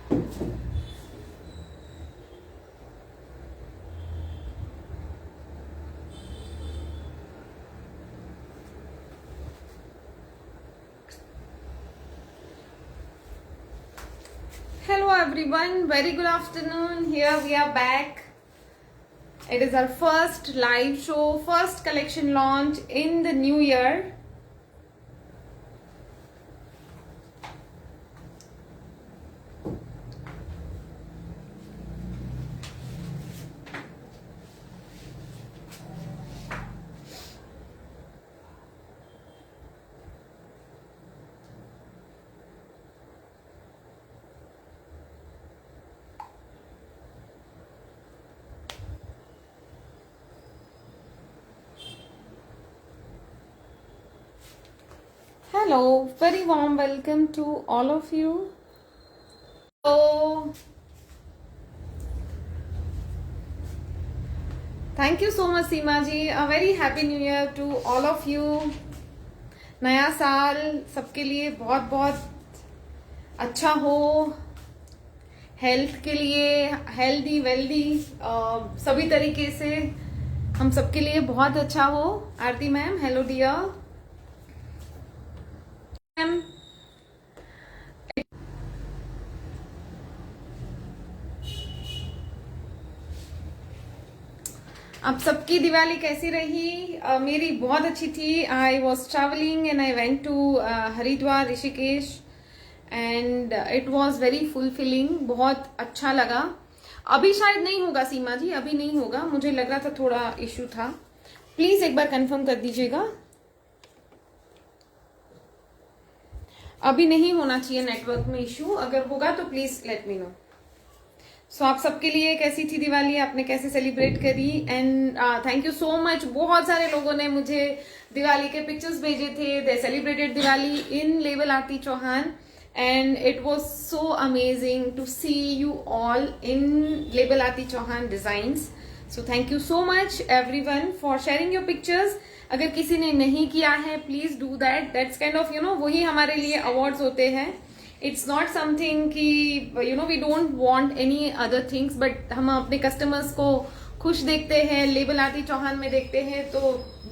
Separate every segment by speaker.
Speaker 1: Hello everyone, very good afternoon. Here we are back. It is our first live show, first collection launch in the new year. Hello, very warm welcome to all of you. So, thank you so much Seema ji. A very happy new year to all of you. नया साल सबके लिए बहुत बहुत अच्छा हो, health के लिए हेल्दी वेल्दी सभी तरीके से हम सबके लिए बहुत अच्छा हो. Aarti ma'am, hello dear ma'am. आप सबकी दिवाली कैसी रही? मेरी बहुत अच्छी थी. I was travelling and I went to Haridwar, Rishikesh and it was very fulfilling. बहुत अच्छा लगा. अभी शायद नहीं होगा सीमा जी, अभी नहीं होगा. मुझे लग रहा था थोड़ा इश्यू था. प्लीज एक बार कंफर्म कर दीजिएगा. अभी नहीं होना चाहिए नेटवर्क में इश्यू. अगर होगा तो प्लीज लेट मी नो. सो आप सबके लिए कैसी थी दिवाली, आपने कैसे सेलिब्रेट करी? And thank you so much. बहुत सारे लोगों ने मुझे दिवाली के पिक्चर्स भेजे थे. They celebrated Diwali in label Aarti Chauhan and it was so amazing to see you all in label Aarti Chauhan designs. So thank you so much everyone for sharing your pictures. अगर किसी ने नहीं किया है please do that. That's kind of वही हमारे लिए awards होते हैं. It's not something कि we don't want any other things, but हम अपने customers को खुश देखते हैं, लेबल आरती चौहान में देखते हैं, तो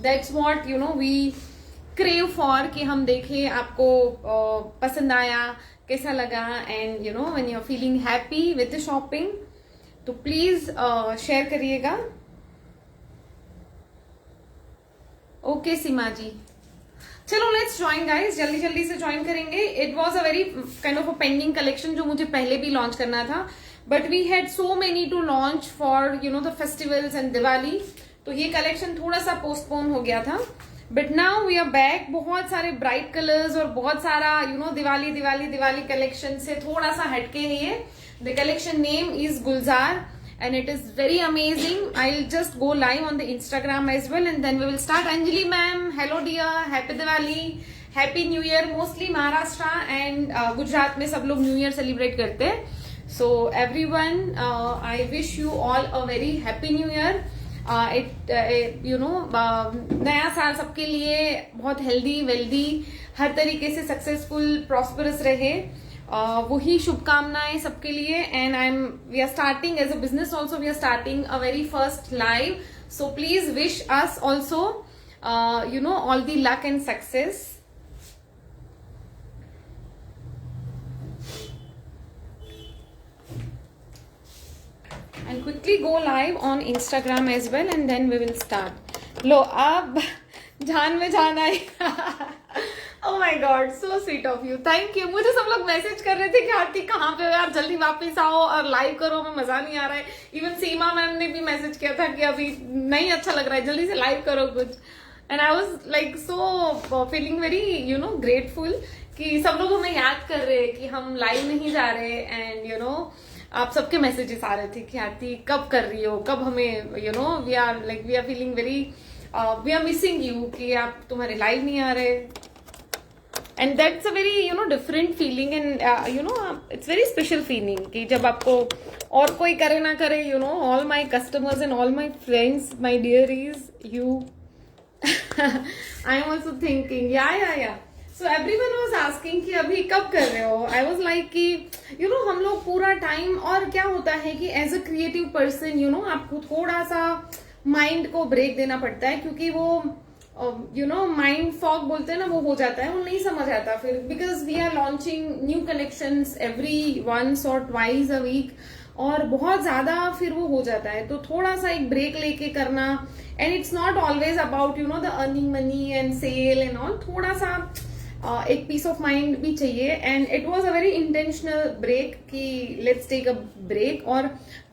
Speaker 1: that's what we crave for कि हम देखें आपको पसंद आया, कैसा लगा. And when you are feeling happy with the shopping तो प्लीज शेयर करिएगा. ओके सीमा जी, चलो लेट्स ज्वाइन गाइस. जल्दी जल्दी से ज्वाइन करेंगे. It was a very kind of a pending collection जो मुझे पहले भी लॉन्च करना था, but we had so many to launch for the festivals and Diwali. तो ये कलेक्शन थोड़ा सा पोस्टपोन हो गया था. But now we are back. बहुत सारे ब्राइट कलर्स और बहुत सारा दिवाली दिवाली दिवाली कलेक्शन से थोड़ा सा हटके है ये. The collection name is Gulzar and it is very amazing. I'll just go live on the Instagram as well and then we will start. Anjali ma'am, hello dear, happy Diwali, happy new year. Mostly Maharashtra and Gujarat में सब लोग new year celebrate करते हैं. So everyone, I wish you all a very happy new year. नया साल सबके लिए बहुत हेल्दी वेल्दी, हर तरीके से सक्सेसफुल प्रॉस्परस रहे. वही शुभकामनाएं सबके लिए. And we are starting as a business also. We are starting a very first live. So please wish us also all the luck and success. And quickly go live on Instagram as well and then we will start. लो अब जान में जान आई. Oh my God, so sweet of you. Thank you. मुझे सब लोग message कर रहे थे कि आरती कहाँ पे हो यार, जल्दी वापस आओ और लाइव करो, मैं मजा नहीं आ रहा है. इवन सीमा मैम ने भी मैसेज किया था कि अभी नहीं अच्छा लग रहा है, जल्दी से लाइव करो कुछ. And I was like so feeling very grateful कि सब लोग हमें याद कर रहे हैं कि हम लाइव नहीं जा रहे. एंड आप सबके मैसेजेस आ रहे थे कि आरती कब कर रही हो, कब हमें we are feeling very we are missing you कि आप तुम्हारे लाइव नहीं आ रहे. And that's a very different feeling and it's very special feeling कि जब आपको और कोई करे ना करे. All my customers and all my friends, my dear is you. I am also thinking या सो एवरीवन वाज आस्किंग कि अभी कब कर रहे हो. आई वाज लाइक कि यू नो हम लोग पूरा टाइम, और क्या होता है कि as a creative person you know आपको थोड़ा सा माइंड को ब्रेक देना पड़ता है, क्योंकि वो यू नो माइंड फॉग बोलते हैं ना, वो हो जाता है, वो नहीं समझ आता फिर, because we are launching new collections every once or twice a week, और बहुत ज्यादा फिर वो हो जाता है. तो थोड़ा सा एक ब्रेक लेके करना, and it's not always about you know the earning money and sale and all. थोड़ा सा एक पीस ऑफ माइंड भी चाहिए, and it was a very intentional break कि लेट्स टेक अ ब्रेक. और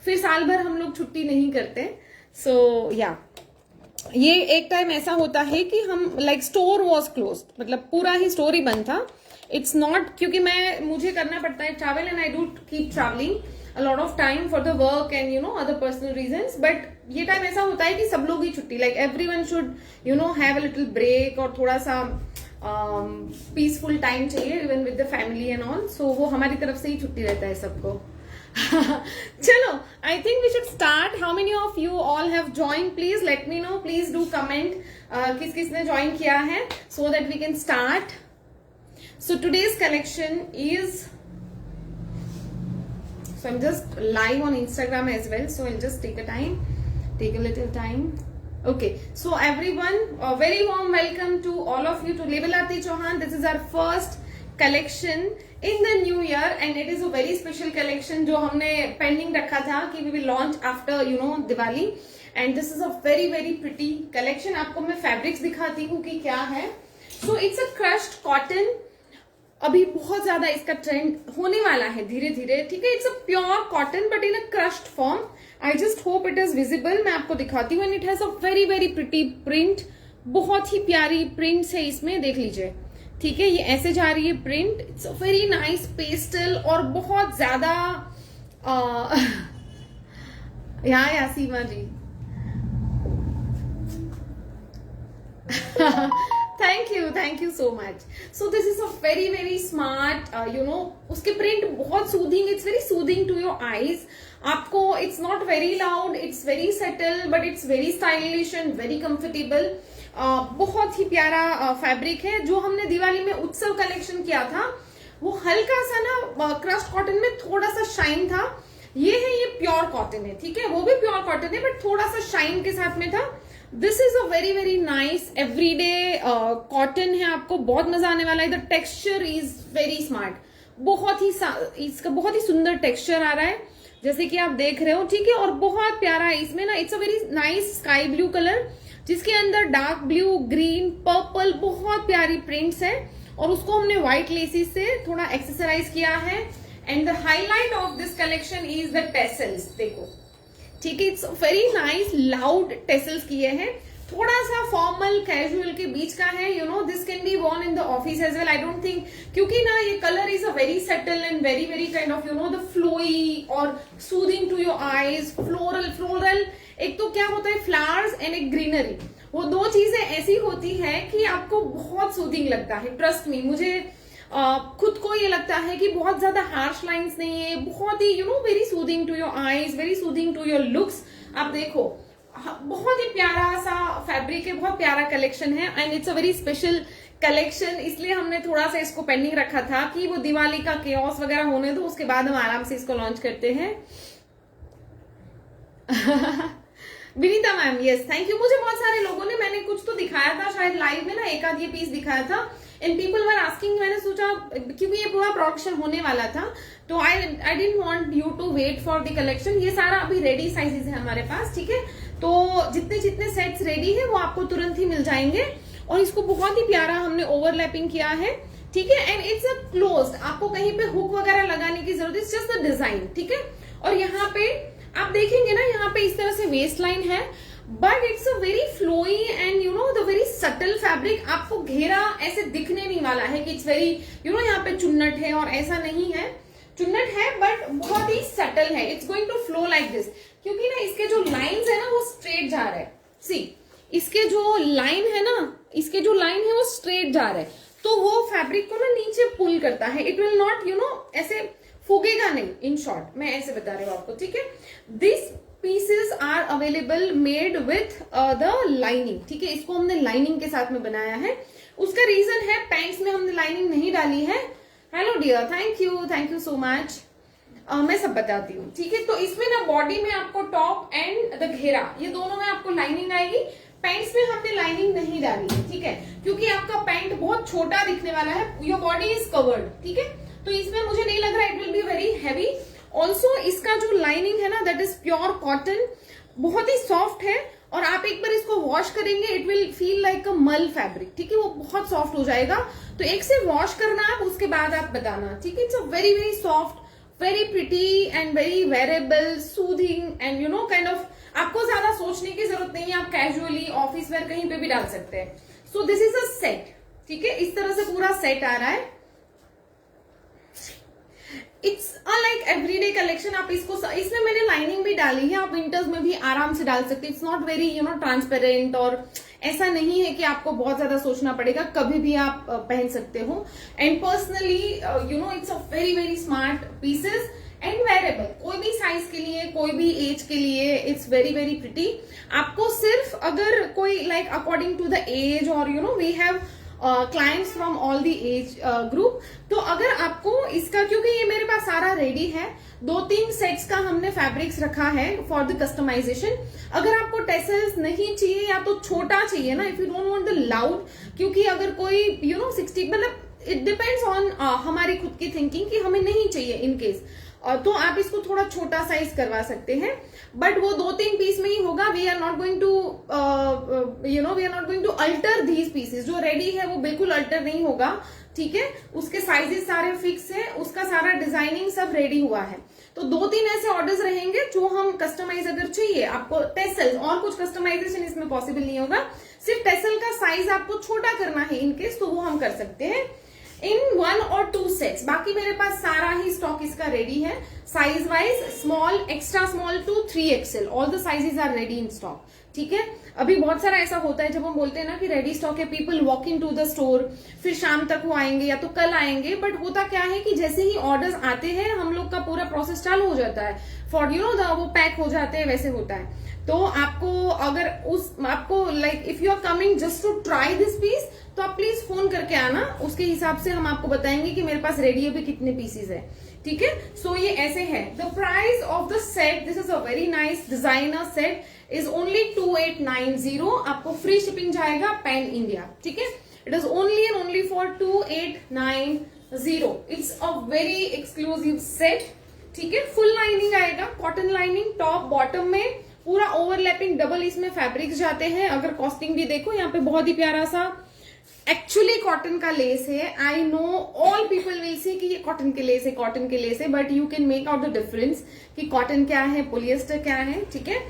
Speaker 1: फिर साल भर हम लोग छुट्टी नहीं करते. सो या ये एक टाइम ऐसा होता है कि हम लाइक स्टोर वॉज क्लोज, मतलब पूरा ही स्टोर ही बंद था. इट्स नॉट क्योंकि मुझे करना पड़ता है travel, and I do keep travelling a lot of time for the work and you know other personal reasons, but ये टाइम ऐसा होता है कि सब लोग ही छुट्टी, like everyone should you know have a little break, और थोड़ा सा peaceful time चाहिए even with the family and all. So वो हमारी तरफ से ही छुट्टी रहता है सबको. चलो, I think we should start. How many of you all have joined? Please let me know. Please do comment किस किसने join किया है, so that we can start. So today's collection is, so I'm just live on Instagram as well, so I'll just take a little time. Okay, so everyone, a very warm welcome to all of you to Label Aarti Chauhan. This is our first collection in the new year, and it is a very special collection जो हमने pending रखा था कि we will launch after you know Diwali, and this is a very very pretty collection. आपको मैं fabrics दिखाती हूँ कि क्या है. So it's a crushed cotton. अभी बहुत ज्यादा इसका ट्रेंड होने वाला है धीरे धीरे, ठीक है. It's a pure cotton but in a crushed form. I just hope it is visible. मैं आपको दिखाती हूँ. And it has a very very pretty print. बहुत ही प्यारी प्रिंट्स है इसमें, देख लीजिए, ठीक है. ये ऐसे जा रही है print. It's a very nice pastel, और बहुत ज्यादा यहाँ सीमा जी thank you so much. So this is a very very smart you know उसके प्रिंट बहुत soothing, it's very soothing to your eyes. आपको it's not very loud, it's very subtle, but it's very stylish and very comfortable. बहुत ही प्यारा fabric है. जो हमने दिवाली में उत्सव कलेक्शन किया था वो हल्का सा ना क्रस्ट कॉटन में थोड़ा सा शाइन था. ये है, ये प्योर कॉटन है, ठीक है. वो भी प्योर कॉटन है बट थोड़ा सा शाइन के साथ में था. This is a very very nice everyday cotton है. आपको बहुत मजा आने वाला है. The texture is very smart. बहुत ही इसका बहुत ही सुंदर टेक्सचर आ रहा है, जैसे कि आप देख रहे हो, ठीक है. और बहुत प्यारा है इसमें ना. It's a very nice sky blue colour, जिसके अंदर डार्क ब्लू, ग्रीन, पर्पल, बहुत प्यारी प्रिंट्स है. और उसको हमने व्हाइट लेसिस से थोड़ा एक्सेसराइज किया है. And the highlight of this collection is the tassels. देखो, ठीक है. It's very nice loud tassels किए हैं. थोड़ा सा फॉर्मल कैजुअल के बीच का है. You know this can be worn in the office as well. I don't think, क्योंकि ना ये colour is a very settle and very very kind of you know the flowy और soothing to your eyes. Floral एक तो क्या होता है, flowers and एक ग्रीनरी, वो दो चीजें ऐसी होती है कि आपको बहुत सूदिंग लगता है. ट्रस्ट मी, मुझे खुद को ये लगता है कि बहुत ज्यादा हार्श लाइंस नहीं है. बहुत ही you know very soothing to your eyes, very soothing to your looks. आप देखो, बहुत ही प्यारा सा फैब्रिक है, बहुत प्यारा कलेक्शन है. And it's a very special collection, इसलिए हमने थोड़ा सा इसको पेंडिंग रखा था कि वो दिवाली का केओस वगैरह होने दो, उसके बाद हम आराम से इसको लॉन्च करते हैं. Vinita ma'am, yes thank you. मुझे बहुत सारे लोगों ने, मैंने कुछ तो दिखाया था शायद लाइव में ना, एक आध ये पीस दिखाया था. And people were asking. मैंने सोचा क्योंकि ये पूरा प्रोडक्शन होने वाला था, तो I didn't want you to wait for the collection. ये सारा अभी रेडी साइजेस है हमारे पास, ठीक है. तो जितने जितने सेट्स रेडी है वो आपको तुरंत ही मिल जाएंगे. और इसको बहुत ही प्यारा हमने ओवरलैपिंग किया है, ठीक है. एंड इट्स अ क्लोज्ड, आपको कहीं पे हुक वगैरह लगाने की जरूरत, इट्स जस्ट द डिजाइन, ठीक है. और यहाँ पे आप देखेंगे ना, यहाँ पे इस तरह से वेस्ट लाइन है, but it's a very flowy and you know the very subtle fabric. आपको घेरा ऐसे दिखने नहीं वाला है कि इट्स वेरी यू नो यहाँ पे चुन्नट है, और ऐसा नहीं है. चुन्नट है बट बहुत ही सटल है. It's going to flow like this, क्योंकि ना इसके जो लाइंस है ना वो स्ट्रेट जा रहे हैं. सी, इसके जो लाइन है ना, इसके जो लाइन है वो स्ट्रेट जा रहे हैं, तो वो फैब्रिक को ना नीचे पुल करता है. It will not you know ऐसे फूगेगा नहीं. इन शॉर्ट मैं ऐसे बता रही हूँ आपको, ठीक है. This pieces are available made with the lining, ठीक है. इसको हमने लाइनिंग के साथ में बनाया है. उसका रीजन है पैंट्स में हमने लाइनिंग नहीं डाली है। Hello dear, thank you so much. मैं सब बताती हूँ, ठीक है। तो इसमें ना बॉडी में आपको टॉप एंड द घेरा, ये दोनों में आपको लाइनिंग आएगी। पैंट्स में हमने लाइनिंग नहीं डाली है, ठीक है, क्योंकि आपका पैंट बहुत छोटा दिखने वाला है, योर बॉडी इज कवर्ड, ठीक है। तो इसमें मुझे नहीं लग रहा it will be very heavy. Also इसका जो लाइनिंग है ना दैट इज प्योर कॉटन, बहुत ही सॉफ्ट है, और आप एक बार इसको वॉश करेंगे इट विल फील लाइक अ मल फैब्रिक, ठीक है, वो बहुत सॉफ्ट हो जाएगा। तो एक से वॉश करना आप, उसके बाद आप बताना, ठीक है। It's a very very soft, very pretty and very wearable, soothing and you know kind of, आपको ज्यादा सोचने की जरूरत नहीं है, आप कैजुअली ऑफिस वेयर कहीं पे भी डाल सकते हैं। सो दिस इज अ सेट, ठीक है, इस तरह से पूरा सेट आ रहा है। It's like everyday collection. आप इसको, इसमें मैंने लाइनिंग भी डाली है, आप विंटर्स में भी आराम से डाल सकते हैं। It's not very you know transparent, और ऐसा नहीं है कि आपको बहुत ज्यादा सोचना पड़ेगा, कभी भी आप पहन सकते हो। And personally you know it's a very very smart pieces and wearable, कोई भी साइज के लिए, कोई भी एज के लिए, इट्स वेरी वेरी प्रिटी। आपको सिर्फ अगर कोई like according to the age, और you know we have clients from all the age group, तो अगर आपको इसका, क्योंकि ये मेरे पास सारा रेडी है, 2-3 सेट्स का हमने फैब्रिक्स रखा है फॉर द कस्टमाइजेशन। अगर आपको टेसल्स नहीं चाहिए या तो छोटा चाहिए ना, if you don't want the loud, क्योंकि अगर कोई यू नो 60, मतलब इट डिपेंड्स ऑन हमारी खुद की थिंकिंग कि हमें नहीं चाहिए इन केस, तो आप इसको थोड़ा छोटा साइज करवा सकते हैं, बट वो 2-3 पीस में ही होगा। We are not going to you know we are not going to alter these pieces. जो रेडी है वो बिल्कुल अल्टर नहीं होगा, ठीक है, उसके साइजेस सारे फिक्स है, उसका सारा डिजाइनिंग सब रेडी हुआ है। तो 2-3 ऐसे ऑर्डर्स रहेंगे जो हम कस्टमाइज अगर चाहिए आपको टेसल, और कुछ कस्टमाइजेशन इसमें पॉसिबल नहीं होगा, सिर्फ टेसल का साइज आपको छोटा करना है इनकेस, तो वो हम कर सकते हैं इन 1 और 2 सेट्स। बाकी मेरे पास सारा ही स्टॉक इसका रेडी है, size wise small, extra small to 3XL, all the sizes are ready in stock, ठीक है। अभी बहुत सारा ऐसा होता है जब हम बोलते हैं ना कि रेडी स्टॉक है, people walk in to the store, फिर शाम तक वो आएंगे या तो कल आएंगे, बट होता क्या है कि जैसे ही ऑर्डर्स आते हैं हम लोग का पूरा प्रोसेस चालू हो जाता है, फॉर यू नो वो पैक हो जाते हैं, वैसे होता है। तो आपको अगर आपको like if you are coming just to try this piece, तो आप प्लीज फोन करके आना, उसके हिसाब से हम आपको बताएंगे कि मेरे पास रेडी अभी कितने पीसेस है, ठीक है। सो ये ऐसे है। The price of the set, this is a very nice designer set, is only 2890। आपको फ्री शिपिंग जाएगा पैन इंडिया, ठीक है। It is only and only for 2890। It's a very exclusive set, ठीक है। फुल लाइनिंग आएगा, cotton lining top bottom में, पूरा overlapping double इसमें फैब्रिक्स जाते हैं। अगर कॉस्टिंग भी देखो, यहाँ पे बहुत ही प्यारा सा एक्चुअली कॉटन का लेस है। I know all people will see कि ये कॉटन के लेस है, कॉटन के लेस है, but you can make out the difference कि कॉटन क्या है, पोलिएस्टर क्या है, ठीक है।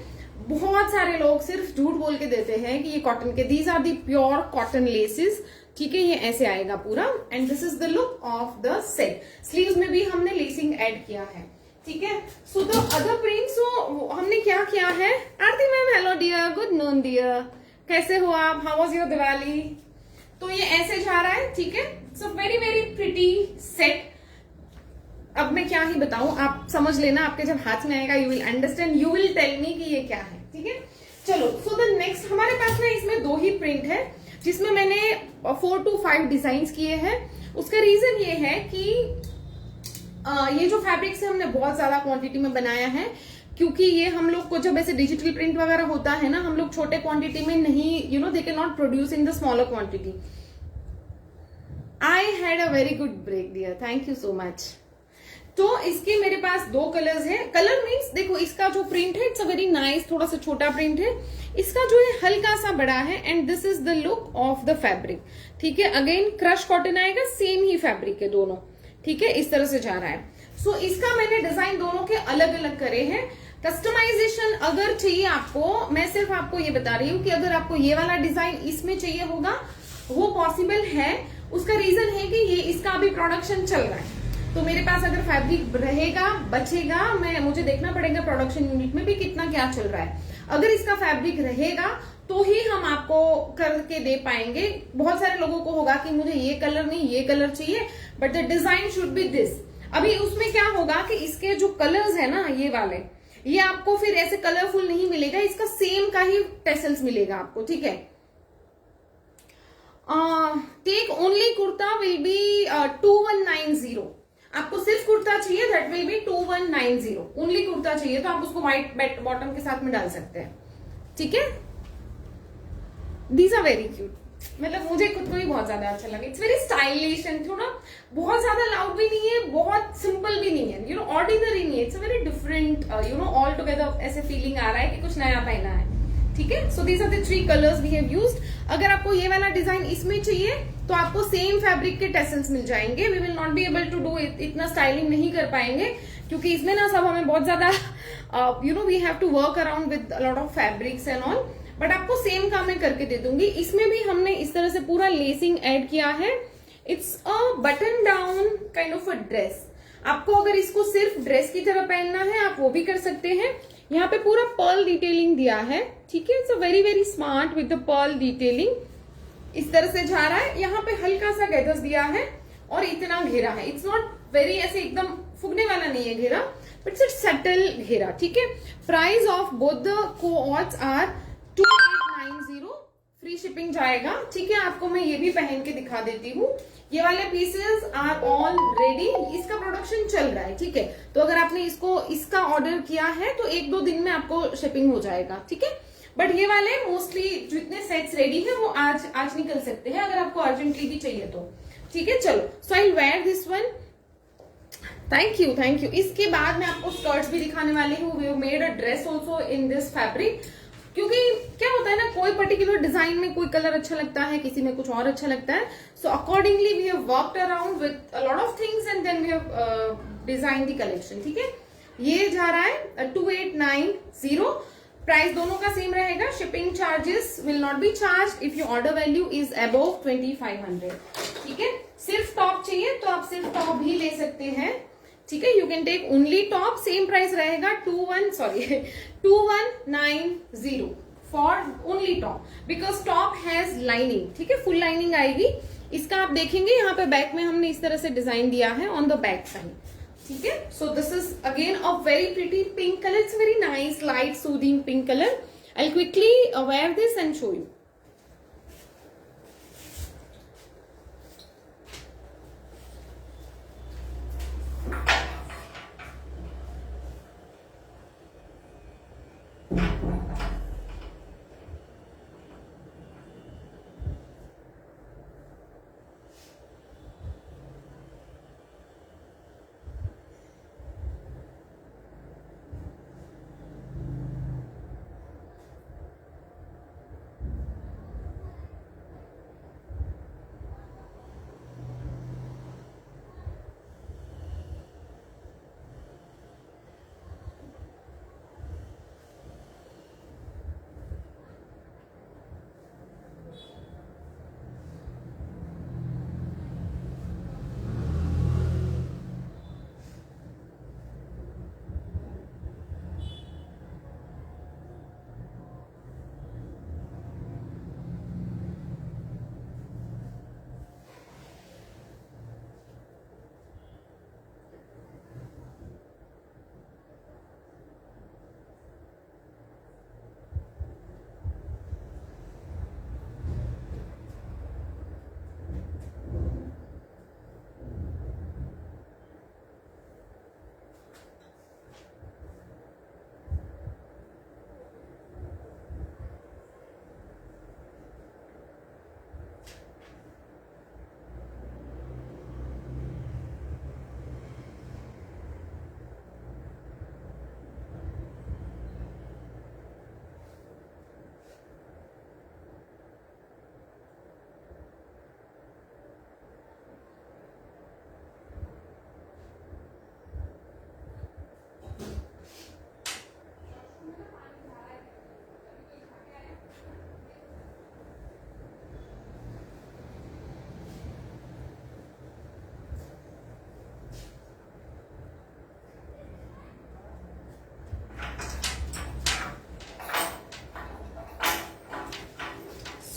Speaker 1: बहुत सारे लोग सिर्फ झूठ बोल के देते हैं कि ये कॉटन के, these are the pure cotton laces, ठीक है। ये ऐसे आएगा पूरा, and this is the look of the set. Sleeves में भी हमने लेसिंग ऐड किया है, ठीक है। So the other print, so हमने क्या किया है। Aarti ma'am hello dear, good noon dear, कैसे हो आप, हाउ वाज योर दिवाली। तो ये ऐसे जा रहा है, ठीक है। So very very pretty set. अब मैं क्या ही बताऊं, आप समझ लेना, आपके जब हाथ में आएगा you will understand, you will tell me कि ये क्या है, ठीक है। चलो, सो द नेक्स्ट हमारे पास ना इसमें 2 ही प्रिंट है, जिसमें मैंने 4 to 5 डिजाइन किए हैं। उसका रीजन ये है कि ये जो फैब्रिक से हमने बहुत ज्यादा क्वांटिटी में बनाया है, क्योंकि ये हम लोग को जब ऐसे डिजिटल प्रिंट वगैरह होता है ना, हम लोग छोटे क्वांटिटी में नहीं, you know they can not produce in the smaller quantity. I had a very good break dear, thank you so much. तो इसके मेरे पास 2 कलर्स है। कलर मीन्स देखो, इसका जो प्रिंट है इट्स अ वेरी नाइस, थोड़ा सा छोटा प्रिंट है, इसका जो है हल्का सा बड़ा है, and this is the look of the fabric, ठीक है। अगेन क्रश कॉटन आएगा, सेम ही फैब्रिक है दोनों, ठीक है, इस तरह से जा रहा है। सो इसका मैंने डिजाइन दोनों के अलग अलग करे हैं। कस्टमाइजेशन अगर चाहिए आपको, मैं सिर्फ आपको ये बता रही हूँ कि अगर आपको ये वाला डिजाइन इसमें चाहिए होगा, वो पॉसिबल है। उसका रीजन है कि ये इसका अभी प्रोडक्शन चल रहा है, तो मेरे पास अगर फैब्रिक रहेगा, बचेगा, मुझे देखना पड़ेगा प्रोडक्शन यूनिट में भी कितना क्या चल रहा है। अगर इसका फैब्रिक रहेगा तो ही हम आपको करके दे पाएंगे। बहुत सारे लोगों को होगा कि मुझे ये कलर नहीं, ये कलर चाहिए, but the design should be this. अभी उसमें क्या होगा कि इसके जो कलर्स है ना, ये वाले, ये आपको फिर ऐसे कलरफुल नहीं मिलेगा, इसका सेम का ही टेसल्स मिलेगा आपको, ठीक है। Take only kurta will be 2190। आपको सिर्फ कुर्ता चाहिए, that will be 2190। Only kurta चाहिए तो आप उसको व्हाइट बॉटम के साथ में डाल सकते हैं, ठीक है। दीज आर वेरी क्यूट, मतलब मुझे खुद को भी बहुत ज्यादा अच्छा लगा। इट्स वेरी स्टाइलिश एंड थोड़ा बहुत ज्यादा लाउड भी नहीं है, बहुत सिंपल भी नहीं है, ऑर्डिनरी नहीं है। It's very different, all together ऐसे फीलिंग आ रहा है कि कुछ नया पहना है, ठीक है। So these are the 3 colours we have used. अगर आपको ये वाला डिजाइन इसमें चाहिए तो आपको सेम फैब्रिक के टेसल्स मिल जाएंगे। We will not be able to do इतना स्टाइलिंग नहीं कर पाएंगे क्योंकि इसमें ना सब हमें बहुत ज्यादा we have to work around with lot of fabrics and all, but आपको सेम काम मैं करके दे दूंगी। इसमें भी हमने इस तरह से पूरा लेसिंग ऐड किया है। It's a button down kind of a dress. आपको अगर इसको सिर्फ ड्रेस की तरह पहनना है आप वो भी कर सकते हैं। यहाँ पे पूरा पर्ल डिटेलिंग दिया है, ठीक है। It's a very very smart with the pearl detailing. इस तरह से जा रहा है, यहाँ पे हल्का सा गैदर्स दिया है और इतना घेरा है। इट्स नॉट वेरी ऐसे एकदम फुगने वाला नहीं है घेरा, बट इट्स सटल घेरा, ठीक है। Price of both the coords are 2890। Free shipping जाएगा, ठीक है। आपको मैं ये भी पहन के दिखा देती हूँ। ये वाले पीसेस आर ऑल रेडी, इसका प्रोडक्शन चल रहा है, ठीक है। तो अगर आपने इसका ऑर्डर किया है तो 1-2 दिन में आपको शिपिंग हो जाएगा, ठीक है। बट ये वाले मोस्टली जितने सेट्स रेडी हैं वो आज निकल सकते हैं अगर आपको अर्जेंटली भी चाहिए तो, ठीक है। चलो, so I wear this one. Thank you. इसके बाद मैं आपको स्कर्ट्स भी दिखाने वाली हूँ। We have made a dress also in this fabric, क्योंकि क्या होता है ना, कोई पर्टिकुलर डिजाइन में कोई कलर अच्छा लगता है, किसी में कुछ और अच्छा लगता है। So accordingly we have worked around with a lot of things and then we have design the collection, ठीक है। ये जा रहा है 2890। प्राइस दोनों का सेम रहेगा। Shipping charges will not B charge if your order value is above 2500, ठीक है। सिर्फ टॉप चाहिए तो आप सिर्फ टॉप भी ले सकते हैं, ठीक है। You can take only top. Same price रहेगा 2190 for only top, because top has lining, ठीक है। फुल लाइनिंग आएगी। इसका आप देखेंगे यहाँ पे बैक में हमने इस तरह से डिजाइन दिया है ऑन द बैक साइड, ठीक है। So this is again a very pretty pink colour. It's very nice light soothing pink colour. I quickly wear this and show you.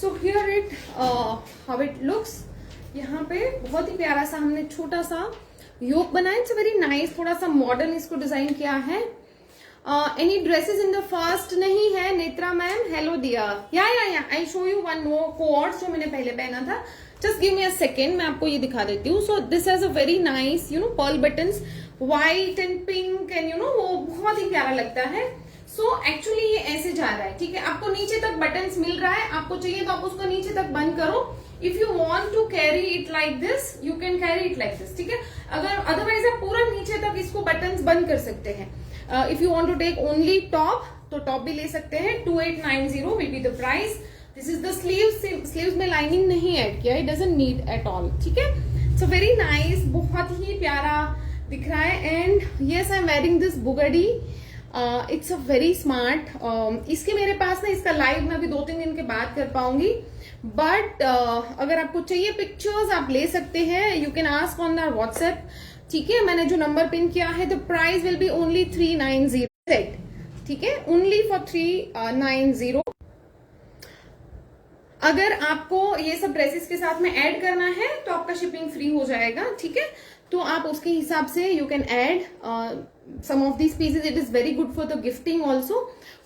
Speaker 1: So here it how it looks. यहाँ पे बहुत ही प्यारा सा हमने छोटा सा योक बनाया। इट्स वेरी नाइस, थोड़ा सा मॉडर्न इसको डिजाइन किया है। Any dresses in the first नहीं है Netra ma'am, hello dear. Yeah I show you one more coats जो मैंने पहले पहना था, just give me a second, मैं आपको ये दिखा देती हूँ। So this has a very nice pearl buttons, white and pink and वो बहुत ही प्यारा लगता है। सो एक्चुअली ये ऐसे जा रहा है, ठीक है, आपको नीचे तक बटन्स मिल रहा है, आपको चाहिए तो आप उसको नीचे तक बंद करो। If you want to carry it like this you can carry it like this, ठीक है। अगर अदरवाइज आप पूरा नीचे तक इसको बटन्स बंद कर सकते हैं। If you want to take only top तो टॉप भी ले सकते हैं। 2890 will be the price. This is the sleeves में लाइनिंग नहीं ऐड किया, it doesn't need at all, ठीक है। सो वेरी नाइस, बहुत ही प्यारा दिख रहा है। And yes I am wearing this बुगड़ी, इट्स अ वेरी स्मार्ट। इसके मेरे पास ना इसका लाइव मैं अभी 2-3 दिन के बाद कर पाऊंगी, बट अगर आपको चाहिए पिक्चर्स आप ले सकते हैं, you can ask on the WhatsApp, ठीक है। मैंने जो नंबर पिन किया है, the price will be only 390 set, ठीक है, ओनली फॉर 390। अगर आपको ये सब ड्रेसेस के साथ में ऐड करना है तो आपका शिपिंग फ्री हो जाएगा, ठीक है। तो आप उसके हिसाब से you can add some of these pieces, it is very good for the gifting also.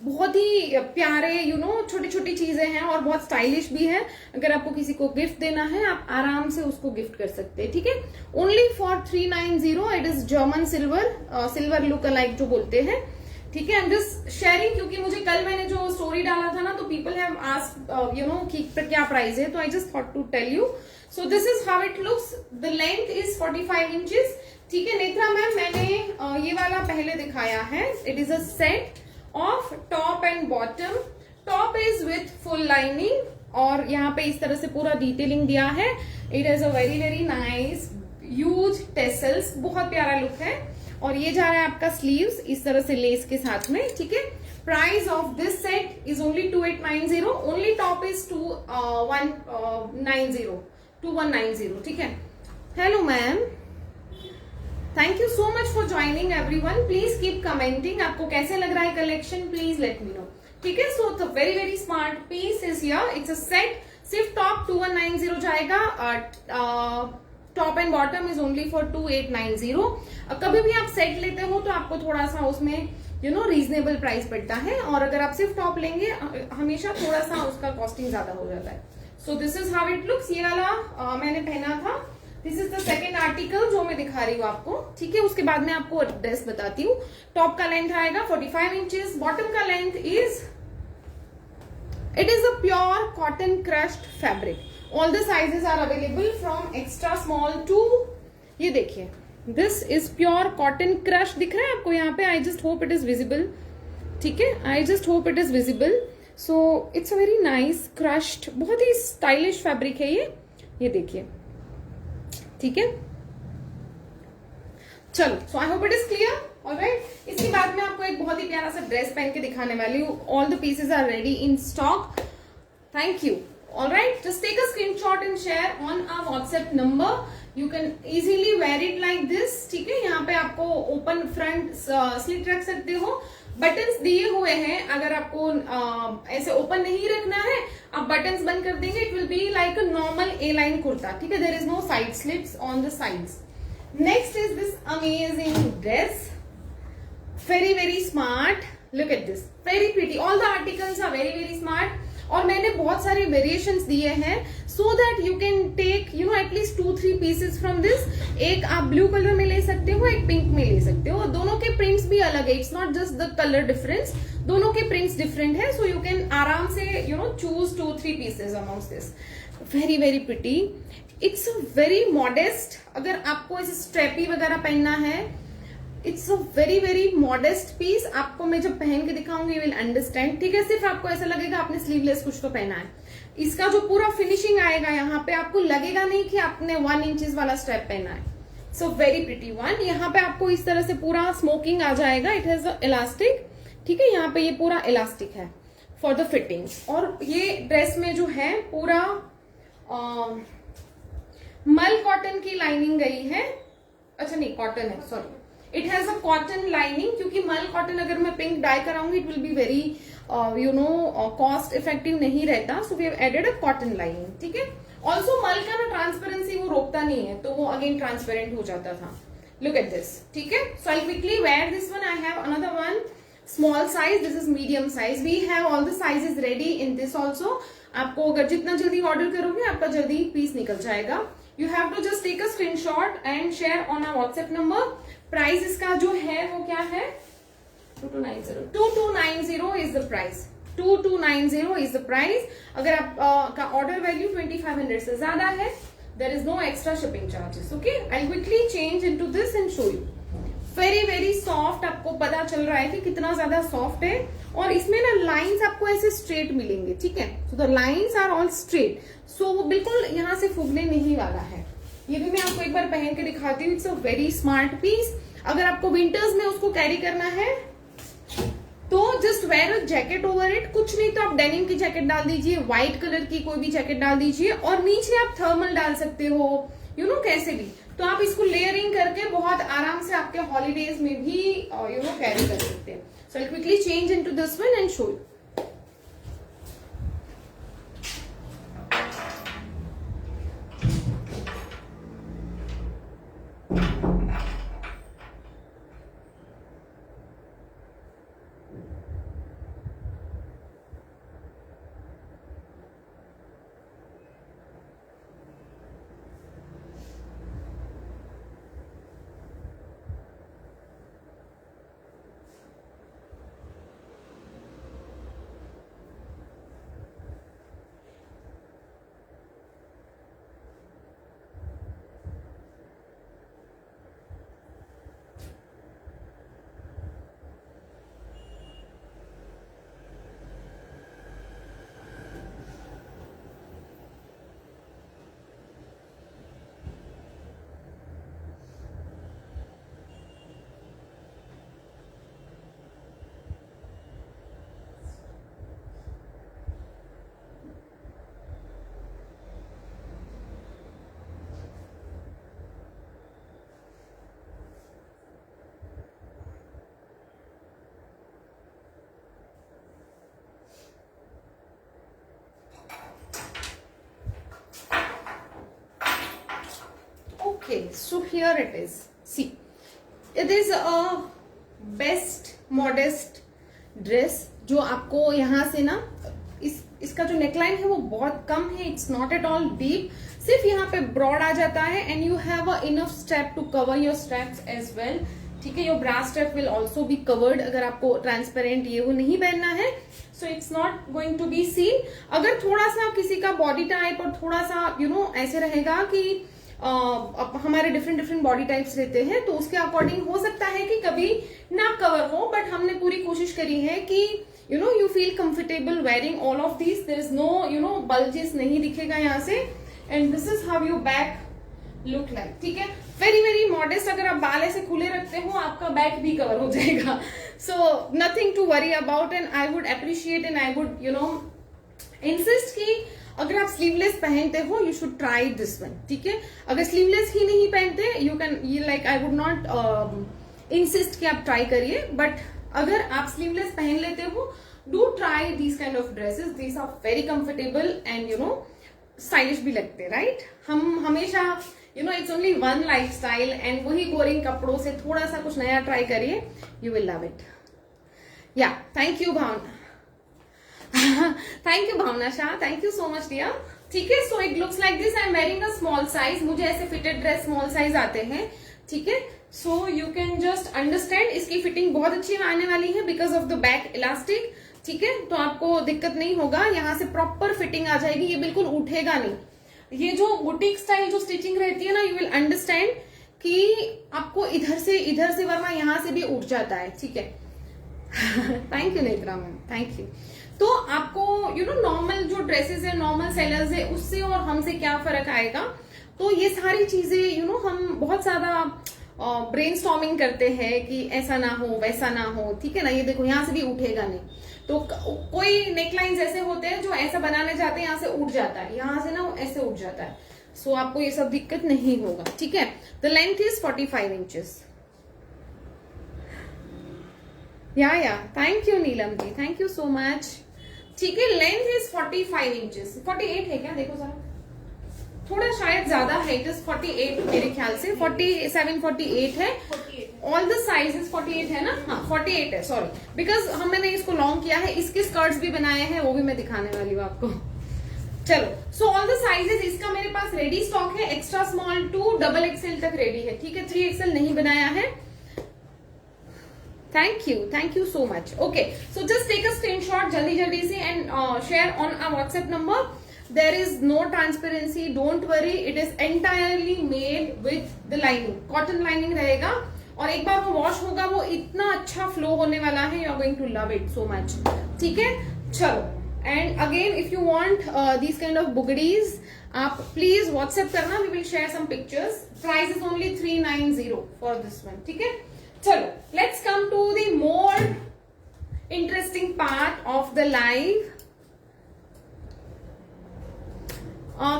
Speaker 1: बहुत ही प्यारे छोटी छोटी चीजें हैं और बहुत स्टाइलिश भी है। अगर आपको किसी को गिफ्ट देना है आप आराम से उसको गिफ्ट कर सकते हैं, ठीक है। Only for 390, it is German silver look alike जो बोलते हैं, ठीक है। आई एम जस्ट शेयरिंग, क्योंकि मुझे कल मैंने जो स्टोरी डाला था ना तो पीपल हैव आस्क्ड कि क्या प्राइस है, तो I just thought to tell you. So this is how it looks, the length is 45 inches, ठीक है। नेत्रा मैम मैंने ये वाला पहले दिखाया है, it is a set of top and bottom. Top is with full lining और यहाँ पे इस तरह से पूरा डिटेलिंग दिया है। It is a very very nice huge tassels, बहुत प्यारा लुक है। और ये जा रहा है आपका स्लीव्स इस तरह से लेस के साथ में, ठीक है। Price of this set is only 2890, only top is 2190, ठीक है। Hello ma'am, thank you so much for joining everyone, please keep commenting, आपको कैसे लग रहा है collection, please let me know, ठीक है। So the very very smart piece is here, it's a set, सिर्फ टॉप 2190 जाएगा, top and bottom is only for 2890। कभी भी आप सेट लेते हो तो आपको थोड़ा सा उसमें रीजनेबल प्राइस पड़ता है, और अगर आप सिर्फ टॉप लेंगे हमेशा थोड़ा सा उसका कॉस्टिंग ज्यादा हो जाता है। So this is how it looks. ये वाला मैंने पहना था, this is the second article जो मैं दिखा रही हूँ आपको, ठीक है। उसके बाद मैं आपको ड्रेस बताती हूँ। टॉप का लेंथ आएगा 45 इंचेस, बॉटम का length is, it is a pure cotton crushed fabric. All the sizes are available from extra small to, ये देखिए, this is pure cotton crush, दिख रहा है आपको यहाँ पे, I just hope it is visible, ठीक है, I just hope it is visible. So it's a very nice crushed, बहुत ही स्टाइलिश फैब्रिक है ये देखिए, ठीक है। चलो, so I hope it is clear, alright. इसके बाद में आपको एक बहुत ही प्यारा सा ड्रेस पहन के दिखाने वाली हूँ। All the pieces are ready in stock, thank you. Alright, just take a screenshot and share on our WhatsApp number. You can easily wear it like this, ठीक है। यहाँ पे आपको ओपन फ्रंट स्लिट रख सकते हो, बटन्स दिए हुए हैं। अगर आपको ऐसे ओपन नहीं रखना है, आप बटन्स बंद कर देंगे, it will be like a normal A line kurta, ठीक है। There is no side slits on the sides. Next is this amazing dress, very very smart, look at this, very pretty, all the articles are very very smart. और मैंने बहुत सारे variations दिए हैं so that you can take at least 2-3 pieces from this. एक आप blue colour में ले सकते हो, एक पिंक में ले सकते हो, दोनों के प्रिंट्स भी अलग है, it's not just the colour difference, दोनों के प्रिंट्स डिफरेंट है। सो यू कैन आराम से choose 2-3 pieces amount this, very very pretty. It's a very modest, अगर आपको ऐसे स्ट्रेपी वगैरह पहनना है, it's a very very modest piece. आपको मैं जब पहन के दिखाऊंगी यू विल अंडरस्टैंड, ठीक है। सिर्फ आपको ऐसा लगेगा आपने स्लीवलेस कुछ तो पहना है। इसका जो पूरा फिनिशिंग आएगा यहाँ पे, आपको लगेगा नहीं कि आपने 1 इंचेस वाला स्ट्रैप पहना है। So very pretty one. यहाँ पे आपको इस तरह से पूरा स्मोकिंग आ जाएगा, इट हैज अ इलास्टिक, ठीक है। यहाँ पे ये पूरा इलास्टिक है फॉर द फिटिंग। और ये ड्रेस में जो है पूरा मल कॉटन की लाइनिंग गई है, अच्छा नहीं कॉटन है, sorry, it has a cotton lining, क्योंकि मल कॉटन अगर मैं पिंक डाई कराऊंगी it will be very cost effective नहीं रहता। So we have added a cotton lining, ठीक है। ऑल्सो मल का ना ट्रांसपेरेंसी वो रोकता नहीं है, तो वो अगेन ट्रांसपेरेंट हो जाता था। लुक एट दिस, ठीक है। So I quickly wear this one, I have another one small size, this is medium size. We have all the sizes ready in this also. आपको अगर जितना जल्दी ऑर्डर करोगे आपका जल्दी पीस निकल जाएगा. You have to just take a screenshot and share on our WhatsApp number. Price इसका जो है वो क्या है, 2290 is the price. 2290 is the price. अगर आप का ऑर्डर वैल्यू 2500 से ज्यादा है, there is no extra shipping charges. Okay, I quickly change into this and show you. Very very soft. आपको पता चल रहा है कि कितना ज्यादा सॉफ्ट है. और इसमें ना लाइंस आपको ऐसे स्ट्रेट मिलेंगे. ठीक है, so the lines are all straight. So वो बिल्कुल यहाँ से फूगने नहीं वाला है. ये भी मैं आपको एक बार पहन के दिखाती हूँ. It's a very smart piece. अगर आपको विंटर्स में उसको कैरी करना है तो just wear a jacket over it. कुछ नहीं तो आप डेनिम की जैकेट डाल दीजिए, व्हाइट कलर की कोई भी जैकेट डाल दीजिए, और नीचे आप थर्मल डाल सकते हो, यू नो कैसे भी. तो आप इसको लेयरिंग करके बहुत आराम से आपके हॉलीडेज में भी यू नो कैरी कर सकते हैं. So I quickly change into this one and show you. Okay, so here it is. See, it is a best modest dress जो आपको यहाँ से ना इसका जो नेकलाइन है वो बहुत कम है. It's not at all deep, सिर्फ यहाँ पे ब्रॉड आ जाता है. And you have a enough strap to cover your straps as well. ठीक है, your bras strap will also be covered. अगर आपको ट्रांसपेरेंट ये वो नहीं पहनना है, so it's not going to be seen. अगर थोड़ा सा किसी का बॉडी टाइप और थोड़ा सा यू नो ऐसे रहेगा कि हमारे डिफरेंट बॉडी टाइप्स रहते हैं, तो उसके अकॉर्डिंग हो सकता है कि कभी ना कवर हो. बट हमने पूरी कोशिश करी है कि you know you feel comfortable wearing all of this. There is no you know bulges नहीं दिखेगा यहाँ से. And this is how your back look like. ठीक है, वेरी वेरी मॉडेस्ट. अगर आप बाल ऐसे खुले रखते हो आपका बैक भी कवर हो जाएगा. So nothing to worry about. And I would appreciate and I would you know insist की अगर आप स्लीवलेस पहनते हो you should try this one. ठीक है, अगर स्लीवलेस ही नहीं पहनते यू कैन ये like I would not insist कि आप ट्राई करिए. बट अगर आप स्लीवलेस पहन लेते हो, do try these kind of dresses. These are very comfortable and you know stylish भी लगते. राइट, हम हमेशा you know it's only one lifestyle and वही बोरिंग कपड़ों से थोड़ा सा कुछ नया ट्राई करिए, you will love it. Yeah thank you Bhavna. Thank you Bhavna Shah, thank you so much dear. ठीक है, so it looks like this. I am wearing a small size. मुझे ऐसे फिटेड ड्रेस स्मॉल साइज आते हैं. ठीक है, so you can just understand. इसकी fitting बहुत अच्छी आने वाली है because of the back elastic. ठीक है, तो आपको दिक्कत नहीं होगा, यहाँ से प्रॉपर फिटिंग आ जाएगी. ये बिल्कुल उठेगा नहीं. ये जो बुटीक स्टाइल जो स्टिचिंग रहती है ना, यू विल अंडरस्टैंड कि आपको इधर से वरना यहाँ से भी उठ जाता है. ठीक है, thank you Netra ma'am, thank you. तो आपको यू नो नॉर्मल जो ड्रेसेस है, नॉर्मल सेलर्स है, उससे और हमसे क्या फर्क आएगा. तो ये सारी चीजें यू नो हम बहुत ज्यादा ब्रेनस्टॉर्मिंग करते हैं कि ऐसा ना हो वैसा ना हो. ठीक है ना, ये देखो यहाँ से भी उठेगा नहीं. तो कोई नेकलाइंस ऐसे होते हैं जो ऐसा बनाने जाते हैं यहाँ से उठ जाता है, यहाँ से ना ऐसे उठ जाता है. सो आपको ये सब दिक्कत नहीं होगा. ठीक है, the length is 45 inches. Yeah thank you Neelam ji, thank you so much. ठीक है, लेंथ इज 45 इंचेस. 48 है क्या, देखो जरा, थोड़ा शायद ज्यादा है. इट इज 48 मेरे ख्याल से. 47 48 है. ऑल द साइजेस 48 है ना, हाँ 48 है, सॉरी, बिकॉज मैंने इसको लॉन्ग किया है, इसके स्कर्ट्स भी बनाए हैं, वो भी मैं दिखाने वाली हूँ आपको। चलो, सो ऑल द साइजेस इसका मेरे पास रेडी स्टॉक है, extra small to double XL तक रेडी है, ठीक है, 3XL नहीं बनाया है। Thank you so much. Okay, so just take a screenshot जल्दी जल्दी से and share on our WhatsApp number. There is no transparency, don't worry, it is entirely made with the lining, cotton lining रहेगा, और एक बार वो wash होगा वो इतना अच्छा फ्लो होने वाला है, you are going to love it so much, ठीक है। चलो, and again if you want these kind of बुगड़ीज, आप प्लीज व्हाट्सएप करना, we will share some pictures. Price is only 390 for this one, ठीक है। चलो, let's come to the more interesting part of the live.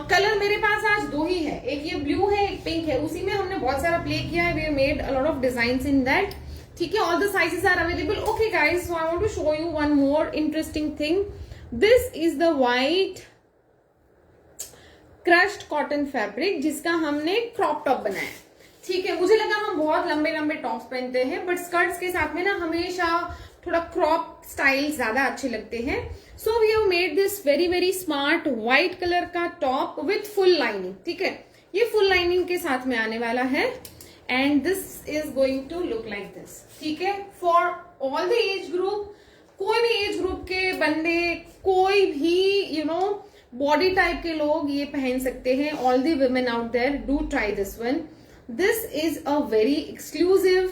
Speaker 1: Colour मेरे पास आज दो ही है, एक ये ब्लू है, एक पिंक है, उसी में हमने बहुत सारा प्ले किया है, we made a lot of designs in that, ठीक है। All the sizes are available. Okay guys, so I want to show you one more interesting thing. This is the white crushed cotton fabric जिसका हमने crop top बनाया, ठीक है। मुझे लगा हम बहुत लंबे लंबे टॉप्स पहनते हैं, बट स्कर्ट्स के साथ में ना हमेशा थोड़ा क्रॉप स्टाइल ज्यादा अच्छे लगते हैं। So we have made this very very smart white colour का टॉप विथ फुल लाइनिंग, ठीक है, ये फुल लाइनिंग के साथ में आने वाला है, and this is going to look like this, ठीक है, for all the age group, कोई भी एज ग्रुप के बंदे, कोई भी यू नो बॉडी टाइप के लोग ये पहन सकते हैं। All the women out there, do try this one. This is a very exclusive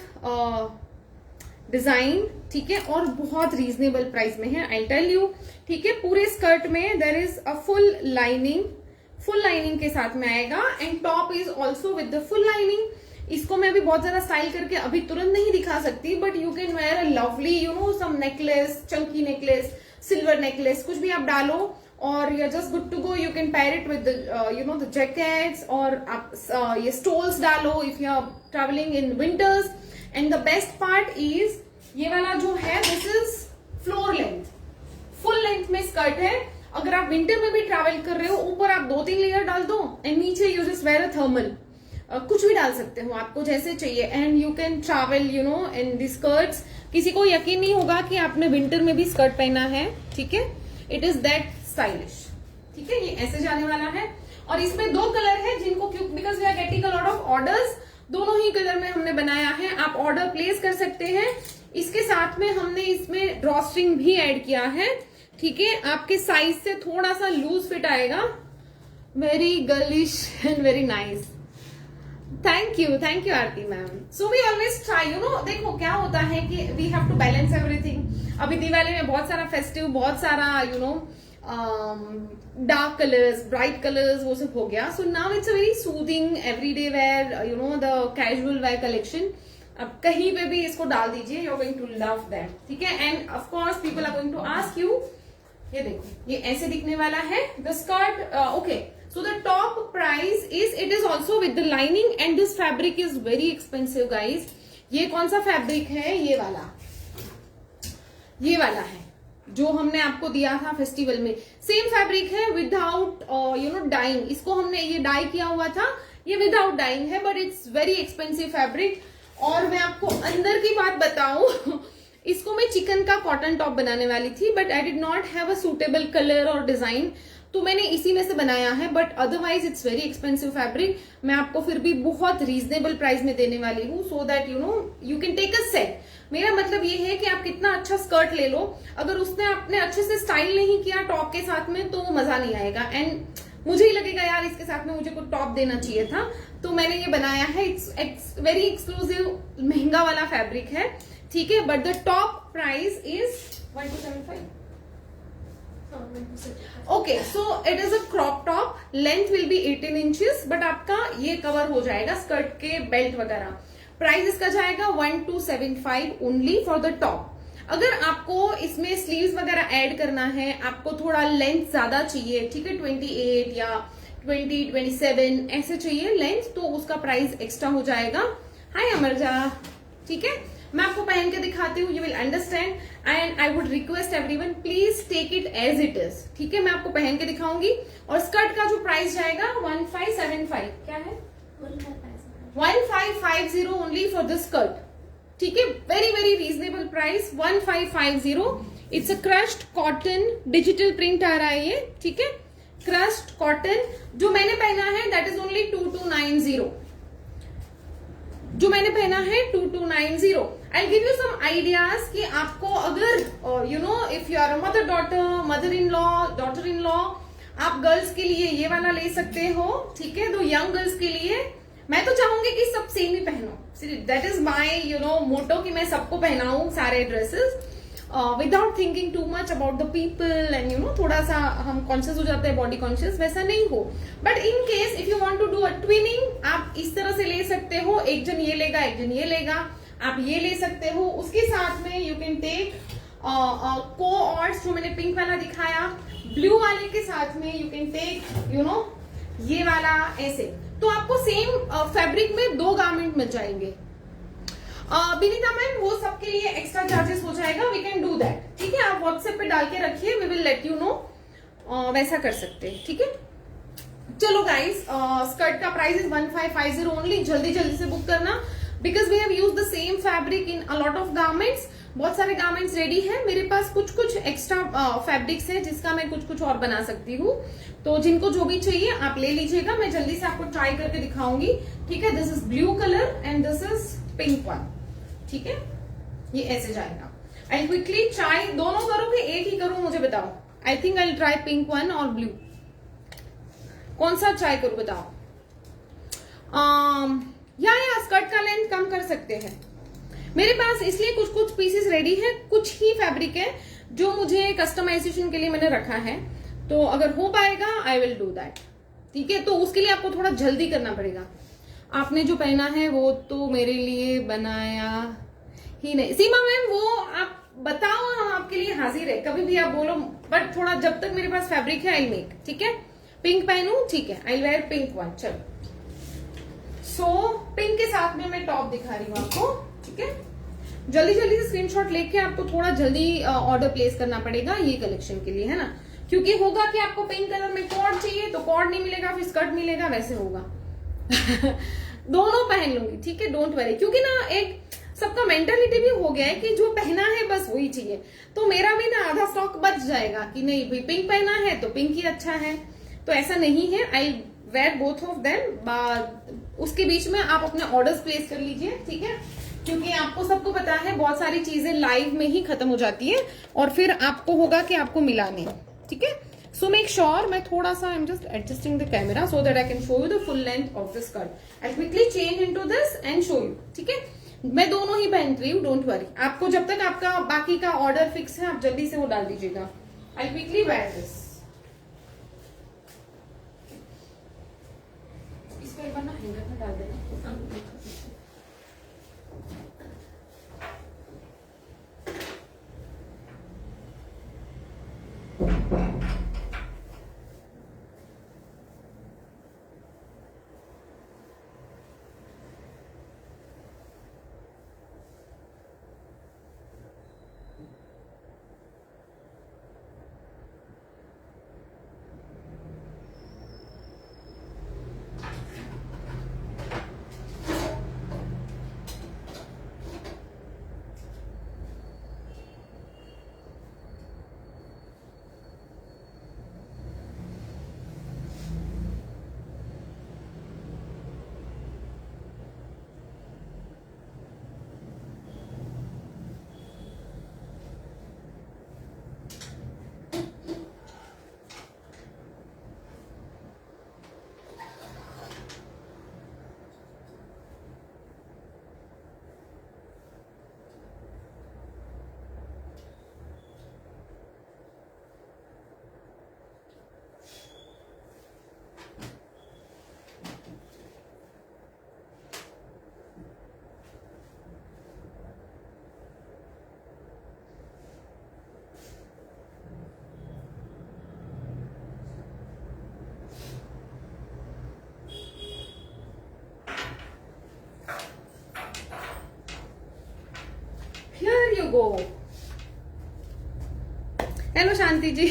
Speaker 1: design, ठीक है, और बहुत रीजनेबल प्राइस में है, आई टेल यू, ठीक है। पूरे स्कर्ट में there is a full lining के साथ में आएगा, and top is also with the full lining. इसको मैं अभी बहुत ज्यादा स्टाइल करके अभी तुरंत नहीं दिखा सकती, but you can wear a lovely you know some necklace, chunky necklace, silver necklace, कुछ भी आप डालो, और you're just good to go. You can pair it with the you know the jackets, और आप ये stoles डालो if you are traveling in winters. And the best part is ये वाला जो है this is floor length, full length में skirt है। अगर आप विंटर में भी ट्रैवल कर रहे हो, ऊपर आप 2-3 लेयर डाल दो, एंड नीचे you just wear a thermal, कुछ भी डाल सकते हो आपको जैसे चाहिए, and you can travel you know in the skirts. किसी को यकीन नहीं होगा कि आपने विंटर में भी स्कर्ट पहना है, ठीक है, इट इज दैट स्टाइलिश, ठीक है। ये ऐसे जाने वाला है, और इसमें दो कलर है जिनको क्यों, because we are getting a lot of orders, दोनों ही कलर में हमने बनाया है, आप ऑर्डर प्लेस कर सकते हैं। इसके साथ में हमने इसमें ड्रॉस्ट्रिंग भी ऐड किया है, ठीक है, आपके साइज से थोड़ा सा लूज फिट आएगा, very girlish and very nice. Thank you Aarti ma'am. So we always try you know, देखो क्या होता है कि we have to balance everything. अभी दिवाली में बहुत सारा फेस्टिव, बहुत सारा you know dark colours, bright colours, वो सब हो गया। So now it's a very soothing everyday wear, you know the casual wear collection. अब कहीं पे भी इसको डाल दीजिए, you are going to love that, ठीक है। And of course people are going to ask you, ये देखो ये ऐसे दिखने वाला है the skirt. Okay, so the top price is, it is also with the lining, and this fabric is very expensive guys. ये कौन सा फैब्रिक है? ये वाला है जो हमने आपको दिया था फेस्टिवल में। सेम फैब्रिक है विदाउट यू नो डाइंग, इसको हमने ये डाई किया हुआ था, ये विदाउट डाइंग है, but it's very expensive fabric. और मैं आपको अंदर की बात बताऊं इसको मैं चिकन का कॉटन टॉप बनाने वाली थी, but I did not have a suitable colour और डिजाइन, तो मैंने इसी में से बनाया है, but otherwise it's very expensive fabric. मैं आपको फिर भी बहुत रीजनेबल प्राइस में देने वाली हूँ, so that you know you can take a set. मेरा मतलब ये है कि आप कितना अच्छा स्कर्ट ले लो, अगर उसने आपने अच्छे से स्टाइल नहीं किया टॉप के साथ में तो मजा नहीं आएगा, एंड मुझे ही लगेगा यार इसके साथ में मुझे कुछ टॉप देना चाहिए था, तो मैंने ये बनाया है। इट्स वेरी एक्सक्लूसिव, महंगा वाला फैब्रिक है, ठीक है, but the top price is 1275। Okay, so it is a crop top, length will be 18 inches, but आपका ये कवर हो जाएगा स्कर्ट के बेल्ट वगैरह। प्राइस इसका जाएगा 1275 ओनली फॉर द टॉप। अगर आपको इसमें स्लीव्स वगैरह ऐड करना है, आपको थोड़ा लेंथ ज्यादा चाहिए, ठीक है, 28 या 20, 27 ऐसे चाहिए लेंथ, तो उसका प्राइस एक्स्ट्रा हो जाएगा। हाय अमरजा, ठीक है, मैं आपको पहन के दिखाती हूँ, you will understand, and I would request everyone please take it as it is, ठीक है। मैं आपको पहन के दिखाऊंगी, और स्कर्ट का जो प्राइस जाएगा 1575, क्या है 1550 ओनली फॉर दिस स्कर्ट, ठीक है, very very reasonable price 1550। It's a crushed cotton digital print आ रहा है ये, ठीक है, क्रश्ड कॉटन। जो मैंने पहना है दैट इज ओनली 2290, जो मैंने पहना है 2290। I give you some ideas कि आपको अगर you know if you are a mother daughter, mother in law, daughter in law, आप गर्ल्स के लिए ये वाला ले सकते हो, ठीक है। तो यंग गर्ल्स के लिए मैं तो चाहूंगी कि सब सेम ही पहनो, that is my you know motto कि मैं सबको पहनाऊं सारे dresses without thinking too much about the people and you know थोड़ा सा हम कॉन्शियस हो जाते हैं, बॉडी कॉन्शियस, वैसा नहीं हो। But in case if you want to do a twinning, आप इस तरह से ले सकते हो, एक जन ये लेगा एक जन ये लेगा, आप ये ले सकते हो। उसके साथ में यू कैन टेक को-ऑर्ड्स, जो मैंने पिंक वाला दिखाया, ब्लू वाले के साथ में you can take you know ये वाला ऐसे। तो आपको सेम फैब्रिक में 2 गारमेंट मिल जाएंगे। विनीता मैम वो सबके लिए एक्स्ट्रा चार्जेस हो जाएगा, वी कैन डू दैट, ठीक है। आप व्हाट्सएप पे डाल के रखिए, we will let you know, वैसा कर सकते हैं, ठीक है। चलो गाइस, स्कर्ट का प्राइस इज 1550 ओनली, जल्दी जल्दी से बुक करना, because we have used the same fabric in a lot of garments. बहुत सारे गारमेंट्स रेडी है मेरे पास, कुछ कुछ एक्स्ट्रा फैब्रिक्स है जिसका मैं कुछ कुछ और बना सकती हूँ। तो जिनको जो भी चाहिए आप ले लीजिएगा, मैं जल्दी से आपको ट्राई करके दिखाऊंगी, ठीक है। This is blue colour and this is pink one, ठीक है, ये ऐसे जाएगा। आई क्विकली ट्राई, दोनों करूँ कि एक ही करूँ, मुझे बताओ। I think I try pink one और ब्लू, कौन सा ट्राई करूँ बताओ। या स्कर्ट का लेंथ कम कर सकते हैं मेरे पास, इसलिए कुछ कुछ पीसेस रेडी है, कुछ ही फैब्रिक है जो मुझे कस्टमाइजेशन के लिए मैंने रखा है। तो अगर हो पाएगा आई विल डू दैट, ठीक है। तो उसके लिए आपको थोड़ा जल्दी करना पड़ेगा। आपने जो पहना है वो तो मेरे लिए बनाया ही नहीं, सीमा मैम वो आप बताओ, हम आपके लिए हाजिर है, कभी भी आप बोलो, बट थोड़ा जब तक मेरे पास फैब्रिक है आई मेक, ठीक है। पिंक पहनू, ठीक है, आई वेयर पिंक वन। चलो, सो पिंक के साथ में मैं टॉप दिखा रही हूँ आपको, ठीक है। जल्दी जल्दी से स्क्रीनशॉट लेके आपको थोड़ा जल्दी ऑर्डर प्लेस करना पड़ेगा ये कलेक्शन के लिए, है ना, क्योंकि होगा कि आपको पिंक कलर में कॉर्ड चाहिए तो कॉर्ड नहीं मिलेगा, फिर स्कर्ट मिलेगा, वैसे होगा। दोनों पहन लूंगी, ठीक है, डोंट वरी, क्योंकि ना एक सबका मेंटालिटी भी हो गया है कि जो पहना है बस वही चाहिए। तो मेरा भी ना आधा स्टॉक बच जाएगा कि नहीं भाई पिंक पहना है तो पिंक ही अच्छा है, तो ऐसा नहीं है। आई वेयर बोथ ऑफ देम। उसके बीच में आप अपने ऑर्डर्स प्लेस कर लीजिए, ठीक है, क्योंकि आपको सबको पता है बहुत सारी चीजें लाइव में ही खत्म हो जाती है और फिर आपको होगा कि आपको मिला नहीं, ठीक है। सो मेक श्योर, मैं थोड़ा सा I am just adjusting the camera so that I can show you the full length of the skirt. I quickly change into this and show you, ठीक है। मैं दोनों ही पहन रही हूँ, डोंट वरी। आपको जब तक आपका बाकी का ऑर्डर फिक्स है आप जल्दी से वो डाल दीजिएगा। आई क्विकली वेयर दिस, इसको एक बार ना हैंगर में डाल देना। Here you go. Hello Shanti ji.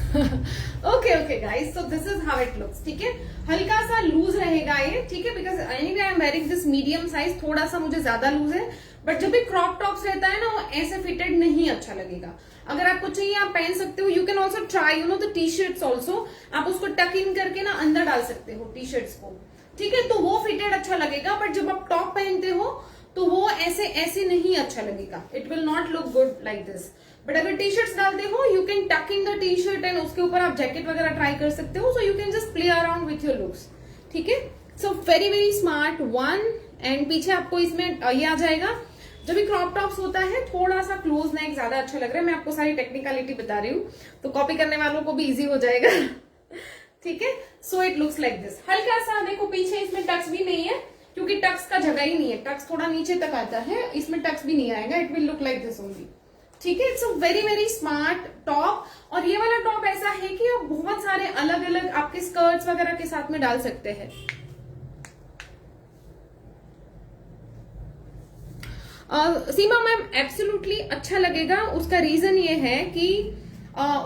Speaker 1: Okay okay guys, so this is how it looks, ठीक है। हल्का सा लूज रहेगा ये, ठीक है, because anyway I am wearing this medium size, थोड़ा सा मुझे ज्यादा लूज है, बट जब भी क्रॉप टॉप्स रहता है ना वो ऐसे फिटेड नहीं अच्छा लगेगा। अगर आपको चाहिए आप पहन सकते हो, you can also try the T shirts also, आप उसको टक इन करके ना अंदर डाल सकते हो टी शर्ट्स को, ठीक है, तो वो फिटेड अच्छा लगेगा। बट जब आप टॉप पहनते हो तो वो ऐसे ऐसे नहीं अच्छा लगेगा, it will not look good like this. But अगर टी शर्ट्स डालते हो यू कैन टक in the T shirt and उसके ऊपर आप जैकेट वगैरह ट्राई कर सकते हो, so you can just play around with your looks, ठीक है। So very very smart one. And पीछे आपको इसमें ये आ जाएगा, जब भी क्रॉप टॉप्स होता है थोड़ा सा क्लोज नेक ज्यादा अच्छा लग रहा है, मैं आपको सारी टेक्निकलिटी बता रही हूँ तो कॉपी करने वालों को भी इजी हो जाएगा, ठीक है। So it looks like this. हल्का सा देखो पीछे इसमें टक्स भी नहीं है, क्योंकि टक्स का जगह ही नहीं है, टक्स थोड़ा नीचे तक आता है, इसमें टक्स भी नहीं आएगा, it will look like this only, ठीक है। It's a very very smart top. और ये वाला टॉप ऐसा है कि आप बहुत सारे अलग अलग आपके स्कर्ट्स वगैरह के साथ में डाल सकते हैं। सीमा मैम एब्सोल्युटली अच्छा लगेगा, उसका रीजन ये है कि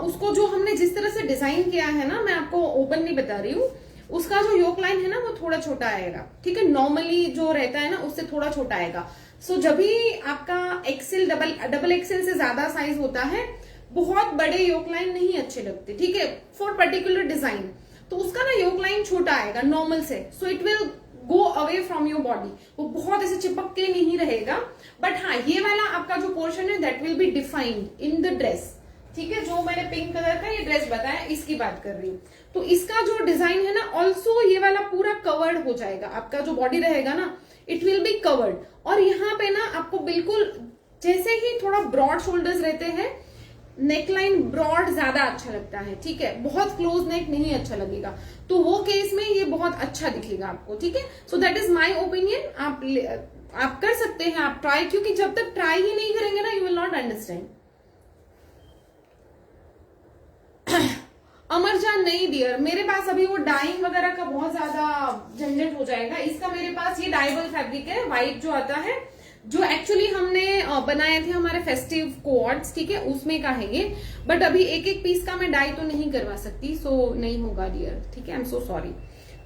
Speaker 1: उसको जो हमने जिस तरह से डिजाइन किया है ना, मैं आपको ओपनली बता रही हूँ, उसका जो योक लाइन है ना वो थोड़ा छोटा आएगा, ठीक है, नॉर्मली जो रहता है ना उससे थोड़ा छोटा आएगा। सो जब भी आपका एक्सेल डबल एक्सेल से ज्यादा साइज होता है, बहुत बड़े योक लाइन नहीं अच्छे लगते, ठीक है, फॉर पर्टिकुलर डिजाइन, तो उसका ना योक लाइन छोटा आएगा नॉर्मल से, so it will go away from your body, वो बहुत ऐसे चिपक के नहीं रहेगा। बट हाँ, ये वाला आपका जो पोर्शन है that will be defined in the dress, ठीक है। जो मैंने पिंक कलर का ये ड्रेस बताया इसकी बात कर रही हूँ, तो इसका जो डिजाइन है ना ऑल्सो ये वाला पूरा कवर्ड हो जाएगा, आपका जो बॉडी रहेगा ना इट विल बी कवर्ड। और यहाँ पे ना आपको बिल्कुल जैसे ही थोड़ा ब्रॉड शोल्डर्स रहते हैं, नेकलाइन ब्रॉड ज्यादा अच्छा लगता है, ठीक है, बहुत क्लोज नेक नहीं अच्छा लगेगा, तो वो केस में ये बहुत अच्छा दिखेगा आपको, ठीक है। So that is my opinion, आप कर सकते हैं, आप ट्राई, क्योंकि जब तक ट्राई ही नहीं करेंगे ना यू विल नॉट अंडरस्टैंड। अमरजान नहीं डियर, मेरे पास अभी वो डाइंग वगैरह का बहुत ज्यादा झंझट हो जाएगा, इसका मेरे पास ये डाइबल फैब्रिक है, व्हाइट जो आता है, जो एक्चुअली हमने बनाए थे हमारे फेस्टिव कोऑर्ड्स, ठीक है, उसमें का है ये। बट अभी एक एक पीस का मैं डाई तो नहीं करवा सकती, सो नहीं होगा डियर, ठीक है, आई एम सो सॉरी।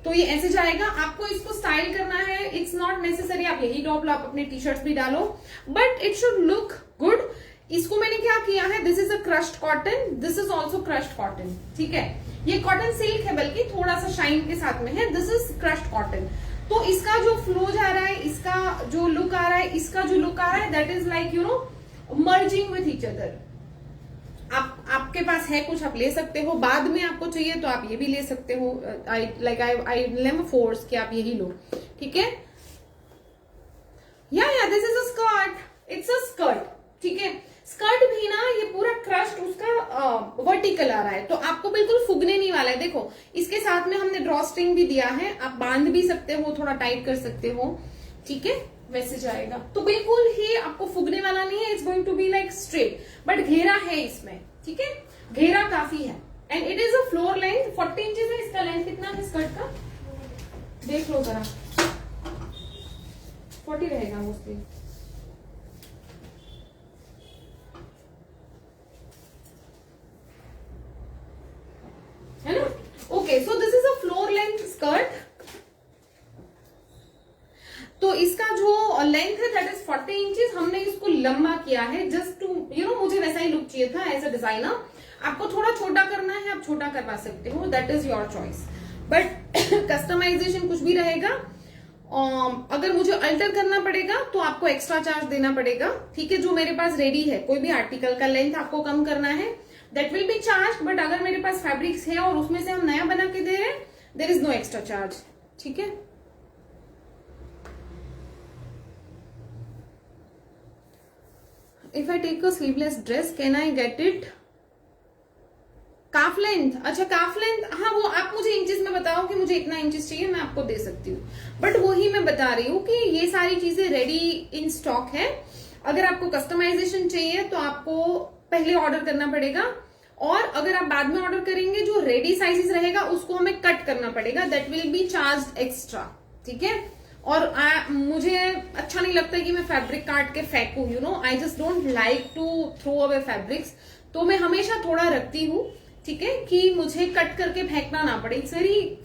Speaker 1: तो ये ऐसे जाएगा, आपको इसको स्टाइल करना है, इट्स नॉट नेसेसरी आप यही टॉप लो, आप अपने टी शर्ट्स भी डालो, but it should look good. इसको मैंने क्या किया है, this is a crushed cotton, this is also crushed cotton, ठीक है, ये कॉटन सिल्क है बल्कि थोड़ा सा शाइन के साथ में है, दिस इज क्रश्ड कॉटन। तो इसका जो फ्लो जा रहा है, इसका जो लुक आ रहा है, इसका जो लुक आ रहा है, that is like merging with each other. आपके पास है कुछ, आप ले सकते हो, बाद में आपको चाहिए तो आप ये भी ले सकते हो, आई नेवर फोर्स कि आप यही लो, ठीक है। या this is a skirt, it's a skirt, ठीक है। स्कर्ट भी ना ये पूरा क्रस्ट उसका वर्टिकल आ रहा है, तो आपको बिल्कुल फुगने नहीं वाला है। देखो इसके साथ में हमने ड्रॉ स्ट्रिंग भी दिया है, आप बांध भी सकते हो, थोड़ा टाइट कर सकते हो, ठीक है, वैसे जाएगा, तो बिल्कुल ही आपको फुगने वाला नहीं है, it's going to be like straight, but घेरा है इसमें, ठीक है, घेरा काफी है। And it is a floor length 40 inches है, इसका लेंथ कितना है स्कर्ट का देख लो जरा, 40 रहेगा मोस्टली, है ना। Okay, so this is a floor length skirt, तो इसका जो लेंथ है दैट इज 40 इंचेस, हमने इसको लंबा किया है जस्ट टू मुझे वैसा ही लुक चाहिए था एज अ डिजाइनर। आपको थोड़ा छोटा करना है आप छोटा करवा सकते हो, that is your choice, but customization कुछ भी रहेगा। अगर मुझे अल्टर करना पड़ेगा तो आपको एक्स्ट्रा चार्ज देना पड़ेगा, ठीक है। जो मेरे पास रेडी है, कोई भी आर्टिकल का लेंथ आपको कम करना है that will B charge, but अगर मेरे पास फैब्रिक्स है और उसमें से हम नया बना के दे रहे हैं there is no extra charge, ठीक है। If I take a sleeveless dress can I get it calf length? अच्छा काफ लेंथ, हाँ वो आप मुझे इंचेस में बताओ कि मुझे इतना इंचेस चाहिए, मैं आपको दे सकती हूँ, बट वही मैं बता रही हूँ कि ये सारी चीजें रेडी इन स्टॉक है। अगर आपको कस्टमाइजेशन चाहिए तो आपको पहले ऑर्डर करना पड़ेगा, और अगर आप बाद में ऑर्डर करेंगे जो रेडी साइजेस रहेगा उसको हमें कट करना पड़ेगा, that will B charge extra, ठीक है। और मुझे अच्छा नहीं लगता कि मैं फैब्रिक काट के फेंकू, I just don't like to throw away fabrics, तो मैं हमेशा थोड़ा रखती हूँ, ठीक है, कि मुझे कट करके फेंकना ना पड़े। इट्स वेरी,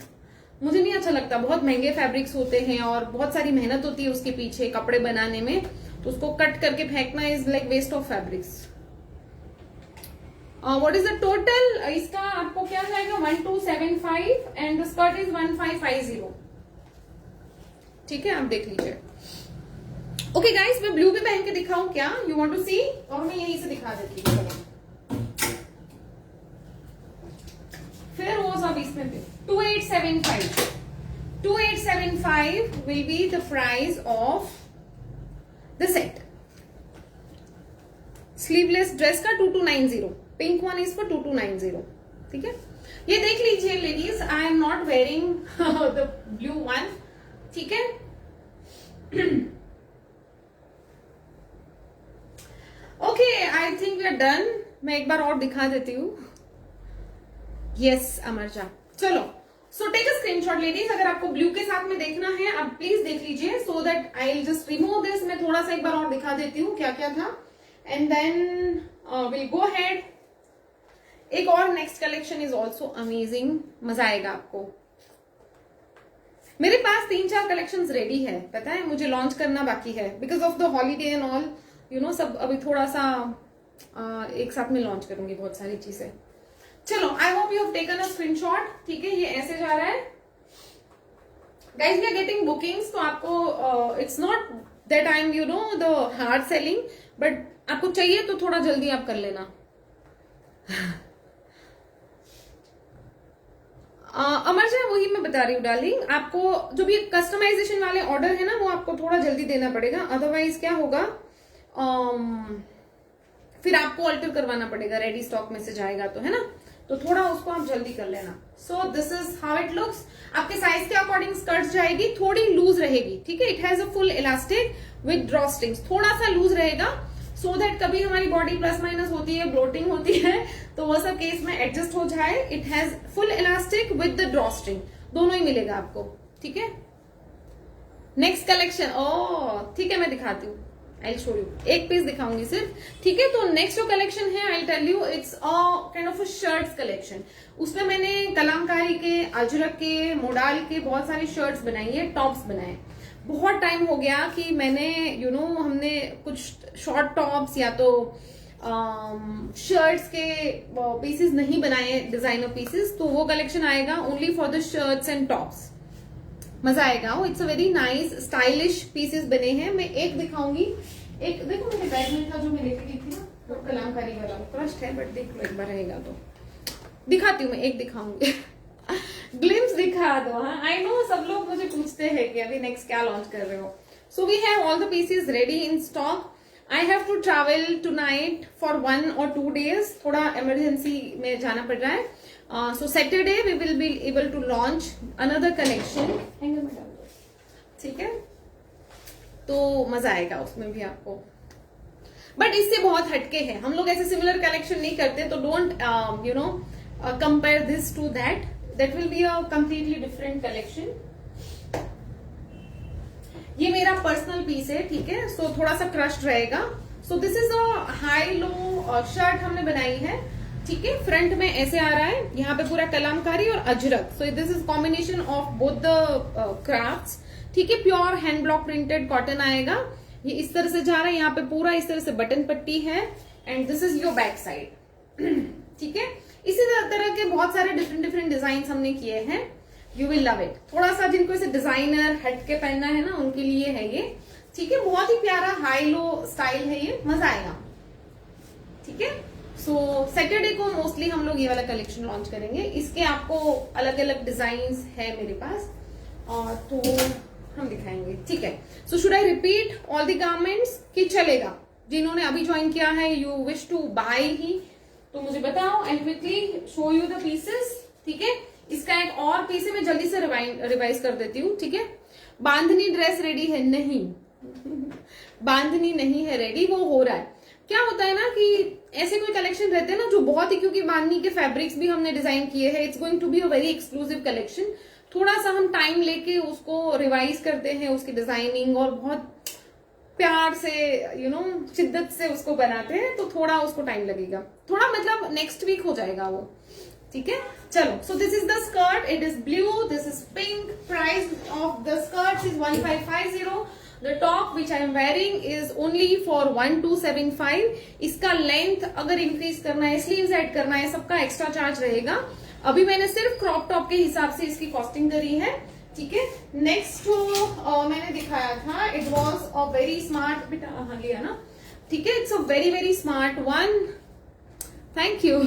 Speaker 1: मुझे नहीं अच्छा लगता। बहुत महंगे फैब्रिक्स होते हैं और बहुत सारी मेहनत होती है उसके पीछे कपड़े बनाने में, तो उसको कट करके फेंकना is like waste of fabrics. What is the total? इसका आपको क्या जाएगा 1275 एंड द स्कर्ट इज 1550। ठीक है, आप देख लीजिए। ओके गाइस, मैं ब्लू भी पहन के दिखाऊं क्या? यू वांट टू सी? और मैं यहीं से दिखा देती हूँ। फिर वो सब इसमें भी 2875 will be the price of the set. Sleeveless dress का 2290, पिंक वन इज फॉर 2290। ठीक है, ये देख लीजिए ladies, I am not wearing the blue one. ठीक है, okay, I think we are done. मैं एक बार और दिखा देती हूँ। यस अमरजा, चलो। So take a screenshot ladies, अगर आपको ब्लू के साथ में देखना है आप प्लीज देख लीजिए, so that I will just remove this. मैं थोड़ा सा एक बार और दिखा देती हूँ क्या क्या था, and then will go head. एक और next collection is also amazing, मजा आएगा आपको। मेरे पास 3-4 कलेक्शंस रेडी है, पता है, मुझे लॉन्च करना बाकी है because of the holiday and all, you know, सब अभी थोड़ा सा एक साथ में लॉन्च करूंगी बहुत सारी चीजें। चलो, I hope you have taken a screenshot. ठीक है, ये ऐसे जा रहा है guys, we are getting bookings. तो आपको it's not that I am, you know, the hard selling, but आपको चाहिए तो थोड़ा जल्दी आप कर लेना। अमरजा, वही मैं बता रही हूँ डार्लिंग, आपको जो भी कस्टमाइजेशन वाले ऑर्डर है ना, वो आपको थोड़ा जल्दी देना पड़ेगा, अदरवाइज क्या होगा, फिर आपको अल्टर करवाना पड़ेगा, रेडी स्टॉक में से जाएगा तो, है ना, तो थोड़ा उसको आप जल्दी कर लेना। So this is how it looks. आपके साइज के अकॉर्डिंग स्कर्ट जाएगी, थोड़ी लूज रहेगी। ठीक है, it has a full elastic with drawstrings, थोड़ा सा लूज रहेगा, सो दैट कभी हमारी बॉडी प्लस माइनस होती है, ब्लोटिंग होती है, तो वो सब केस में एडजस्ट हो जाए। It has full elastic with the drawstring, दोनों ही मिलेगा आपको। ठीक है, नेक्स्ट कलेक्शन, ओ ठीक है, मैं दिखाती हूँ, आई शो यू, एक पीस दिखाऊंगी सिर्फ। ठीक है, तो नेक्स्ट जो कलेक्शन है, I tell you, it's kind of a shirts collection. उसमें मैंने कलामकारी के, अजरक के, मोडाल के बहुत सारी शर्ट्स बनाई है, टॉप्स बनाए। बहुत टाइम हो गया कि मैंने, यू नो, हमने कुछ शॉर्ट टॉप्स या तो शर्ट्स के पीसेस नहीं बनाए, डिजाइनर पीसेस, तो वो कलेक्शन आएगा only for the shirts and tops. मजा आएगा। It's a very nice stylish pieces बने हैं। मैं एक दिखाऊंगी, एक देखो मेरे बैग में था जो मैं लेके गई थी ना, वो कलामकारी वाला क्रस्ट है, बट देख लो एक बार रहेगा तो दिखाती हूँ। मैं एक दिखाऊंगी ग्लिम्स दिखा दो। हाँ, आई नो सब लोग मुझे पूछते हैं कि अभी नेक्स्ट क्या लॉन्च कर रहे हो। So we have all the pieces ready in stock. I have to travel tonight for 1 or 2 days, थोड़ा इमरजेंसी में जाना पड़ रहा है। So Saturday we will be able to launch another collection। Hanger में डाल दो, ठीक है, तो मजा आएगा उसमें भी आपको, बट इससे बहुत हटके है। हम लोग ऐसे सिमिलर कलेक्शन नहीं करते, तो don't you know compare this to that, that will be a completely different collection. ये मेरा पर्सनल पीस है, ठीक है, सो थोड़ा सा क्रश्ड रहेगा। सो this is a high low shirt हमने बनाई है, ठीक है, फ्रंट में ऐसे आ रहा है, यहाँ पे पूरा कलामकारी और अजरक। सो this is combination of both the crafts, ठीक है, pure hand block printed cotton आएगा। ये इस तरह से जा रहा है, यहाँ पे पूरा इस तरह से बटन पट्टी है, and this is your back side, ठीक है। इसी तरह के बहुत सारे डिफरेंट डिजाइन हमने किए हैं, यू विल लव इट। थोड़ा सा जिनको इसे डिजाइनर हट के पहनना है ना, उनके लिए है ये, ठीक है। बहुत ही प्यारा हाई लो स्टाइल है ये, मजा आएगा, ठीक है। सो सैटरडे को मोस्टली हम लोग ये वाला कलेक्शन लॉन्च करेंगे। इसके आपको अलग अलग डिजाइन है मेरे पास, और तो हम दिखाएंगे, ठीक है। So should I repeat all the garments कि चलेगा? जिन्होंने अभी ज्वाइन किया है, यू विश टू बाय ही, तो मुझे बताओ, and quickly show you the pieces, ठीक है। इसका एक और पीस है, मैं जल्दी से रिवाइज कर देती हूँ, ठीक है। बांधनी ड्रेस रेडी है? नहीं बांधनी नहीं है रेडी, वो हो रहा है। क्या होता है ना कि ऐसे कोई कलेक्शन रहते हैं ना जो बहुत ही, क्योंकि बांधनी के फैब्रिक्स भी हमने डिजाइन किए हैं, it's going to be a very exclusive collection. थोड़ा सा हम टाइम लेके उसको रिवाइज करते हैं, उसकी डिजाइनिंग, और बहुत प्यार से शिद्दत से उसको बनाते हैं, तो थोड़ा उसको टाइम लगेगा, थोड़ा मतलब नेक्स्ट वीक हो जाएगा वो, ठीक है। चलो, सो this is the skirt, it is blue, this is pink, price of the skirt is 1550। The top which I am wearing is only for 1275। इसका लेंथ अगर इंक्रीज करना है, स्लीव्स ऐड करना है, सबका एक्स्ट्रा चार्ज रहेगा। अभी मैंने सिर्फ क्रॉप टॉप के हिसाब से इसकी कॉस्टिंग करी है, ठीक है। नेक्स्ट मैंने दिखाया था, it was a very smart, बेटा हाँ लिया ना, ठीक है, it's a very very smart one, thank you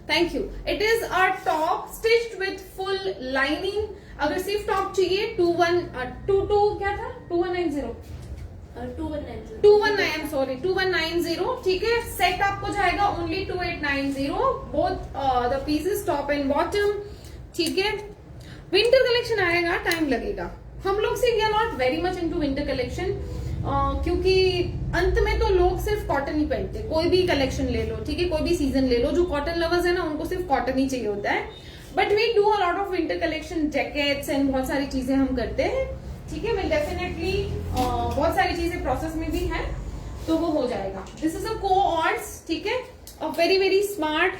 Speaker 1: thank you. It is a top stitched with full lining. अगर सिर्फ टॉप चाहिए 2122 क्या था 2190, ठीक है। सेट आपको जाएगा only 2890, both the pieces top and bottom, ठीक है। विंटर कलेक्शन आएगा, टाइम लगेगा। हम लोग से we are not very much into winter collection, क्योंकि अंत में तो लोग सिर्फ कॉटन ही पहनते, कोई भी कलेक्शन ले लो, ठीक है, कोई भी सीजन ले लो, जो कॉटन लवर्स है ना उनको सिर्फ कॉटन ही चाहिए होता है। But we do a lot of winter collection, jackets and बहुत सारी चीजें हम करते हैं, ठीक है। मैं डेफिनेटली बहुत सारी चीजें प्रोसेस में भी है, तो वो हो जाएगा। दिस इज अ को-ऑर्ड्स, ठीक है, अ वेरी वेरी स्मार्ट,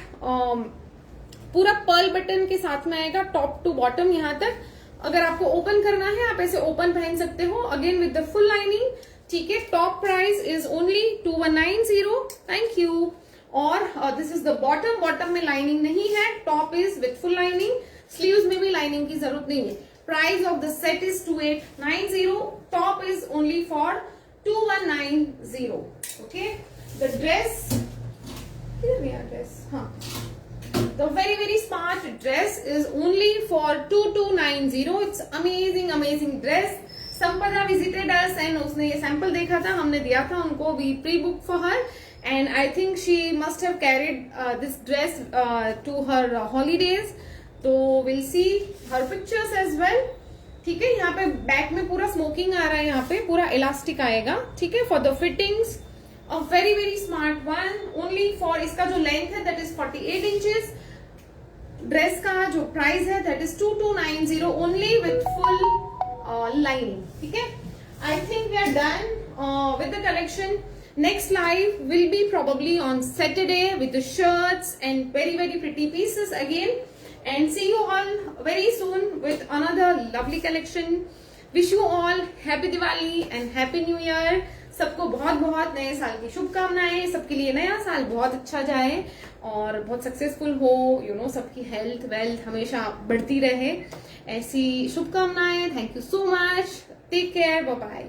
Speaker 1: पूरा पर्ल बटन के साथ में आएगा टॉप टू बॉटम यहाँ तक। अगर आपको ओपन करना है आप ऐसे ओपन पहन सकते हो, again with the full lining, ठीक है। Top price is only 2190, thank you. और this is the bottom, bottom में लाइनिंग नहीं है, top is with full lining, sleeves में भी लाइनिंग की जरूरत नहीं है। Price of the set is 2890, top is only for 2190, okay. The dress, हाँ, the very very smart dress is only for 2290. It's amazing dress. संपदा visited us and उसने ये सैंपल देखा था, हमने दिया था उनको, we pre-booked for her and I think she must have carried this dress to her holidays. तो we'll see her pictures as well, ठीक है। यहाँ पे बैक में पूरा स्मोकिंग आ रहा है, यहाँ पे पूरा इलास्टिक आएगा, ठीक है। For the fittings a very very smart one, only for, इसका जो लेंथ है दैट इज 48 इंचेस। ड्रेस का जो प्राइस है that is 2290 only with full lining, ठीक है। I think we are done with the collection. Next live will be probably on Saturday with the shirts and very very pretty pieces again, and see you all very soon with another lovely collection. Wish you all happy Diwali and happy New Year. सबको बहुत बहुत नए साल की शुभकामनाएं, सबके लिए नया साल बहुत अच्छा जाए और बहुत सक्सेसफुल हो, सबकी हेल्थ वेल्थ हमेशा बढ़ती रहे, ऐसी शुभकामनाएं। Thank you so much, take care, bye bye.